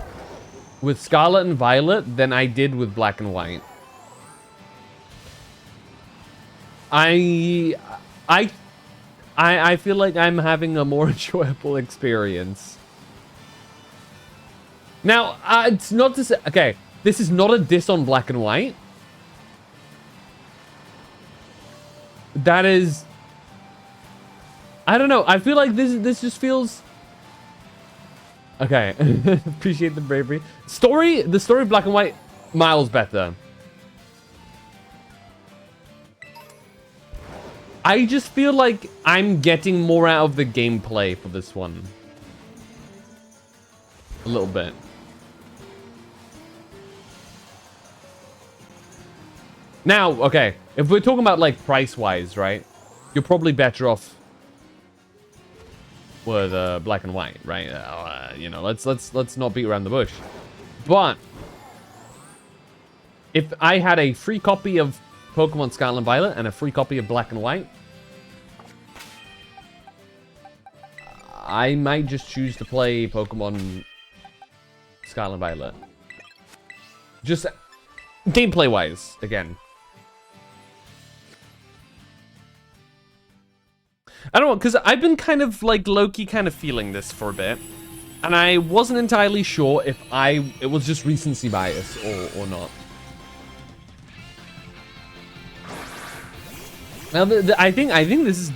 with Scarlet and Violet than I did with Black and White. I feel like I'm having a more enjoyable experience. Now, it's not to say... Okay, this is not a diss on Black and White. That is... I don't know. I feel like this just feels... Okay. Appreciate the bravery. The story of Black and White, miles better. I just feel like I'm getting more out of the gameplay for this one. A little bit. Now, okay, if we're talking about like price-wise, right? You're probably better off with Black and White, right? You know, let's not beat around the bush. But if I had a free copy of Pokemon Scarlet and Violet and a free copy of Black and White, I might just choose to play Pokemon Scarlet and Violet. Just Gameplay-wise, again. I don't know, because I've been kind of, like, low-key kind of feeling this for a bit. And I wasn't entirely sure if it was just recency bias or not. Now, I think this is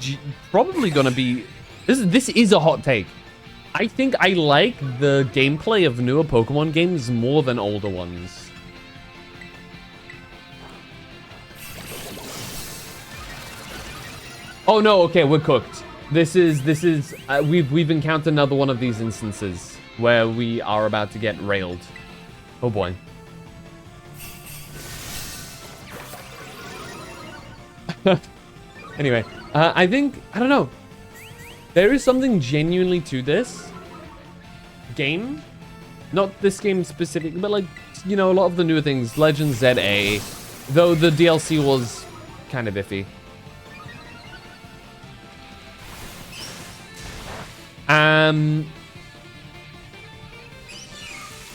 probably gonna be... This is a hot take. I think I like the gameplay of newer Pokemon games more than older ones. Oh no, okay, we're cooked. We've encountered another one of these instances where we are about to get railed. Oh boy. Anyway, I don't know. There is something genuinely to this game. Not this game specific, but like, you know, a lot of the newer things. Legends ZA. Though the DLC was kind of iffy.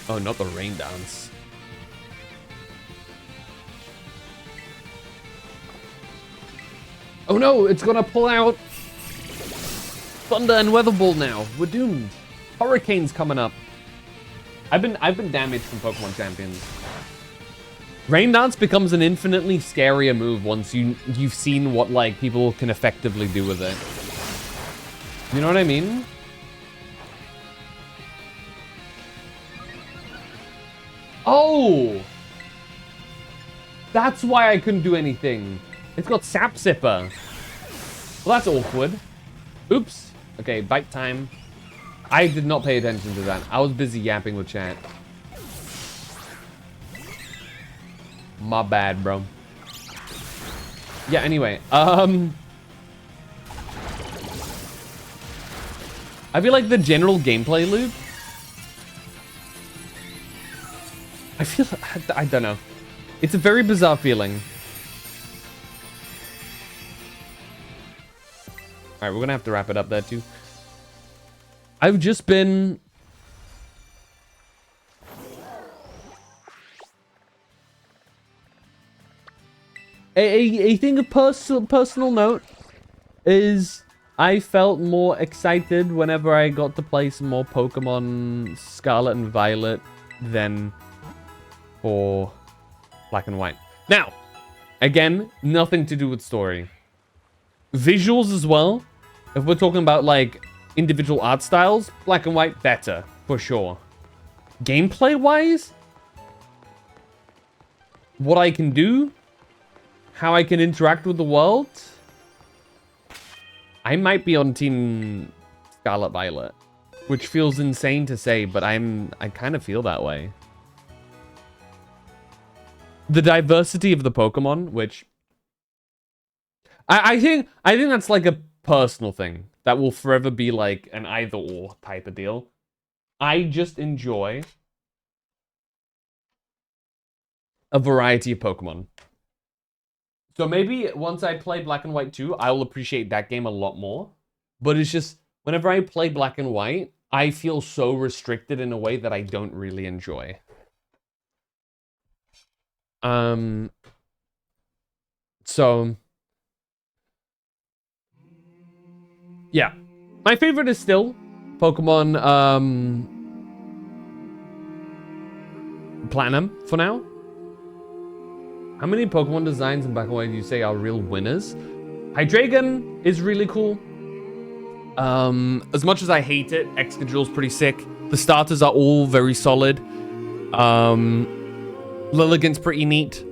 Oh, not the rain dance. Oh no, it's gonna pull out Thunder and Weather Ball now. We're doomed. Hurricane's coming up. I've been damaged from Pokemon Champions. Rain Dance becomes an infinitely scarier move once you've seen what like people can effectively do with it. You know what I mean? Oh! That's why I couldn't do anything. It's got Sap Sipper. Well, that's awkward. Oops. Okay, bite time. I did not pay attention to that. I was busy yapping with chat. My bad, bro. Yeah, anyway. I feel like the general gameplay loop. I don't know. It's a very bizarre feeling. Alright, we're gonna have to wrap it up there too. I've just been... A thing of personal note is I felt more excited whenever I got to play some more Pokemon Scarlet and Violet than for Black and White. Now, again, nothing to do with story. Visuals as well. If we're talking about like individual art styles, Black and White better, for sure. Gameplay-wise, what I can do, how I can interact with the world, I might be on Team Scarlet Violet, which feels insane to say, but I kind of feel that way. The diversity of the Pokemon, which I think that's like a personal thing that will forever be like an either or type of deal. I just enjoy a variety of Pokemon. So maybe once I play Black and White 2, I will appreciate that game a lot more. But it's just, whenever I play Black and White, I feel so restricted in a way that I don't really enjoy. So... yeah. My favorite is still Pokemon, Platinum, for now. How many Pokemon designs in Black and White do you say are real winners? Hydreigon is really cool. As much as I hate it, Excadrill's pretty sick. The starters are all very solid. Lilligant's pretty neat.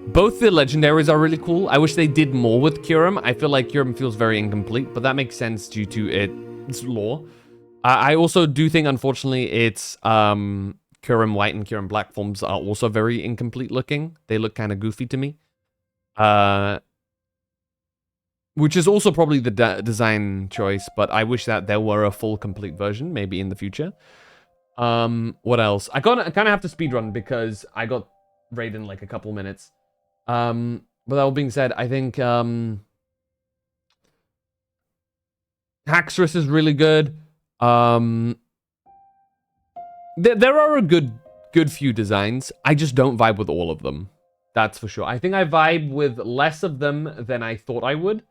Both the legendaries are really cool. I wish they did more with Kyurem. I feel like Kyurem feels very incomplete, but that makes sense due to its lore. I also do think, unfortunately, it's Kyurem White and Kyurem Black forms are also very incomplete looking. They look kind of goofy to me. Which is also probably the design choice, but I wish that there were a full complete version, maybe in the future. What else? I kind of have to speedrun because I got raided in like a couple minutes. But that all being said, I think Haxorus is really good. There are a good good few designs. I just don't vibe with all of them. That's for sure. I think I vibe with less of them than I thought I would.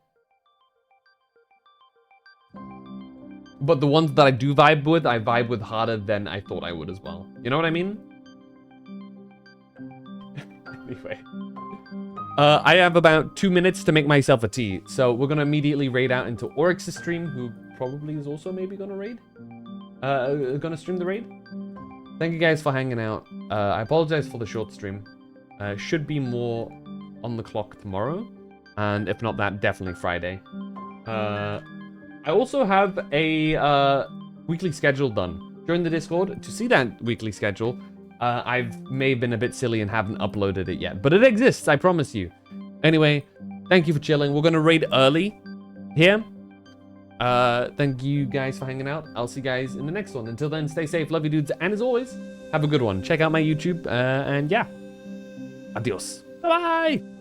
But the ones that I do vibe with, I vibe with harder than I thought I would as well. You know what I mean? Anyway. I have about 2 minutes to make myself a tea. So we're going to immediately raid out into Oryx's stream, who probably is also maybe going to raid. Going to stream the raid. Thank you guys for hanging out. I apologize for the short stream. Should be more on the clock tomorrow. And if not that, definitely Friday. I also have a weekly schedule done. Join the Discord to see that weekly schedule. May have been a bit silly and haven't uploaded it yet. But it exists, I promise you. Anyway, thank you for chilling. We're going to raid early here. Thank you guys for hanging out. I'll see you guys in the next one. Until then, stay safe. Love you, dudes. And as always, have a good one. Check out my YouTube. And yeah. Adios. Bye-bye.